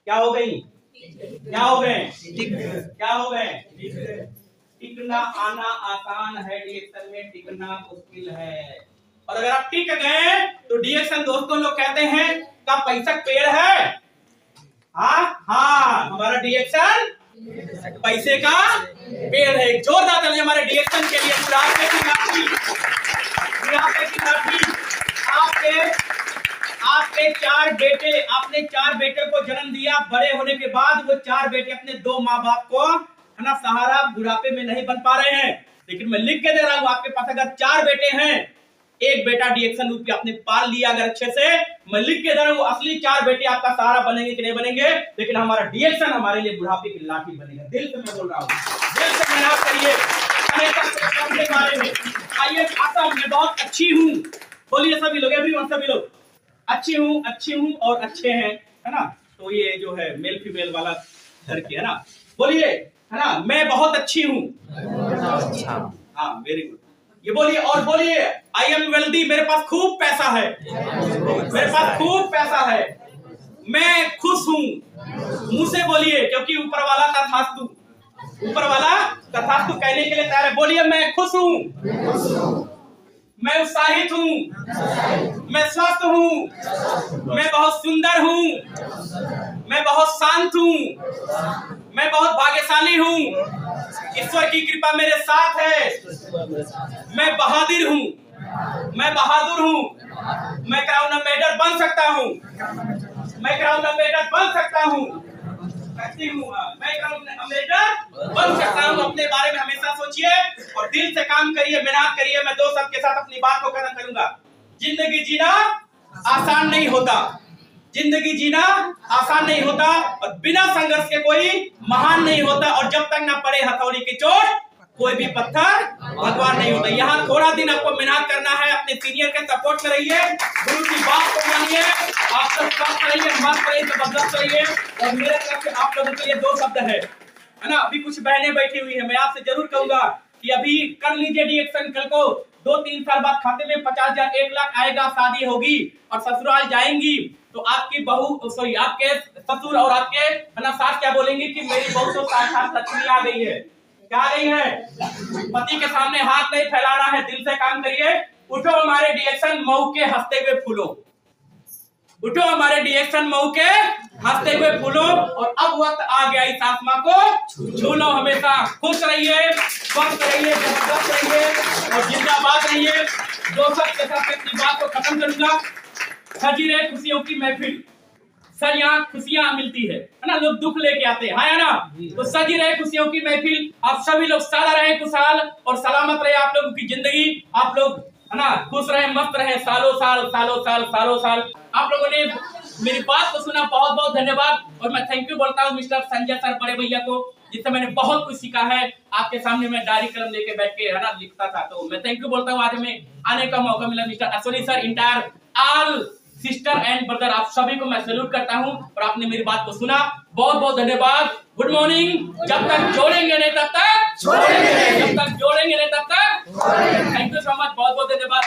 क्या हो गई? क्या हो गए? क्या हो गए? टिकना आना आसान है, डीएक्शन में टिकना मुश्किल है। और अगर आप टिक गए तो डीएक्शन दोस्तों लोग कहते हैं का पैसा पेड़ है। हाँ, हमारा डीएक्शन पैसे का पेड़ है। जोरदार ताली हमारे डीएक्शन के लिए। बुढ़ापे की लाठी, आपके 4 बेटे, आपने 4 बेटे को जन्म दिया। बड़े होने के बाद वो 4 बेटे अपने 2 माँ बाप को है ना सहारा बुढ़ापे में नहीं बन पा रहे हैं। लेकिन मैं लिख के दे रहा हूं, आपके पास अगर 4 बेटे हैं, एक बेटा डीएक्शन रूपी आपने पाल लिया अगर अच्छे से, मैं लिख के दे रहा हूं, असली 4 बेटे आपका सहारा बनेंगे कि नहीं बनेंगे, लेकिन हमारा डीएक्शन हमारे लिए बुढ़ापे की लाठी बनेगा। दिल से मैं बोल रहा हूं, दिल से मेहनत करिए के बारे में। आइए आता मैं बहुत अच्छी हूँ, बोलिए सभी लोग, एवरीवन, सभी लोग अच्छी हूँ और अच्छे हैं, है ना। तो ये जो है मेल फीमेल वाला करके, है ना, बोलिए, है ना, मैं बहुत अच्छी हूँ। हाँ, वेरी गुड। ये बोलिए और बोलिए, आई एम वेल्दी, मेरे पास खूब पैसा है, मेरे पास खूब पैसा है। मैं खुश हूँ, मुंह से बोलिए, क्योंकि ऊपर वाला तथास्तु, ऊपर वाला तथास्तु कहने के लिए तैयार है। बोलिए, मैं खुश हूँ, मैं उत्साहित हूँ, मैं स्वस्थ हूँ, मैं बहुत सुंदर हूँ, मैं बहुत शांत हूँ, मैं बहुत भाग्यशाली हूँ, ईश्वर की कृपा मेरे साथ है, मैं बहादुर हूँ, मैं बहादुर हूँ, मैं क्राउन अम्बेसडर बन सकता हूँ, मैं क्राउन अम्बेसडर बन सकता हूँ, मैं क्राउन अम्बेसडर बन सकता हूँ। अपने बारे में हमेशा सोचिए और दिल से काम करिए, मेहनत करिए। मैं 2 शब्द के साथ अपनी बात को खत्म करूंगा। जिंदगी जीना आसान नहीं होता, जिंदगी जीना आसान नहीं होता, और बिना संघर्ष के कोई महान नहीं होता, और जब तक ना पड़े हथौड़ी की चोट कोई भी पत्थर भगवान नहीं होता। यहाँ थोड़ा दिन आपको मेहनत करना है, अपने सीनियर के सपोर्ट में रहिए, गुरु की बात को मानिए, आप सब स्वस्थ रहिए, मस्त रहिए, जबरदस्त रहिए। और मेरे तरफ से आप लोगों के लिए 2 शब्द है ना। अभी कुछ बहनें बैठी हुई है, मैं आपसे जरूर कहूंगा कि अभी कर लीजिए डीएक्शन, कल को 2-3 साल बाद खाते में 50,000 1 लाख आएगा, शादी होगी और ससुराल जाएंगी तो आपकी बहू, सॉरी, आपके ससुर और आपके, है ना, सास क्या बोलेंगे कि मेरी बहू तो साक्षात लक्ष्मी आ गई है। क्या आ गई है? पति के सामने हाथ नहीं फैलाना है, दिल से काम करिए। उठो हमारे डीएक्शन मऊ के हंसते हुए फूलो, उठो हमारे डीएक्शन मऊ के हंसते हुए फूलो। और अब वक्त आ गया इस आत्मा को छू लो। हमेशा खुश रहिए, स्वस्थ रहिए, जबरदस्त रहिए और जिंदाबाद रहिए। 2 शब्द के साथ अपनी बात को खत्म करूंगा। सजी रहे खुशियों की महफिल, सर यहाँ खुशियां मिलती है ना, लोग दुख लेके आते हैं, है ना। तो सजी रहे खुशियों की महफिल, आप सभी लोग सदा रहे, खुशहाल और सलामत रहे आप लोगों की जिंदगी, आप लोग, है ना, खुश रहे, मस्त रहे, सालों साल सालों साल सालों साल। आप लोगों ने मेरी बात को सुना, बहुत बहुत धन्यवाद। और मैं थैंक यू बोलता हूँ मिस्टर संजय सर, बड़े भैया को, जिससे मैंने बहुत कुछ सीखा है। आपके सामने मैं डायरी कलम लेके बैठ के, है ना, लिखता था, तो मैं थैंक यू बोलता हूँ। आज हमें आने का मौका मिला। Mister Ashwini sir, entire all sister and brother, आप सभी को मैं सैल्यूट करता हूं। और आपने मेरी बात को सुना, बहुत बहुत धन्यवाद। Good morning. जब तक जोड़ेंगे नहीं तब तक छोड़ेंगे नहीं, जब तक जोड़ेंगे नहीं तब तक। थैंक यू सो मच, बहुत बहुत धन्यवाद।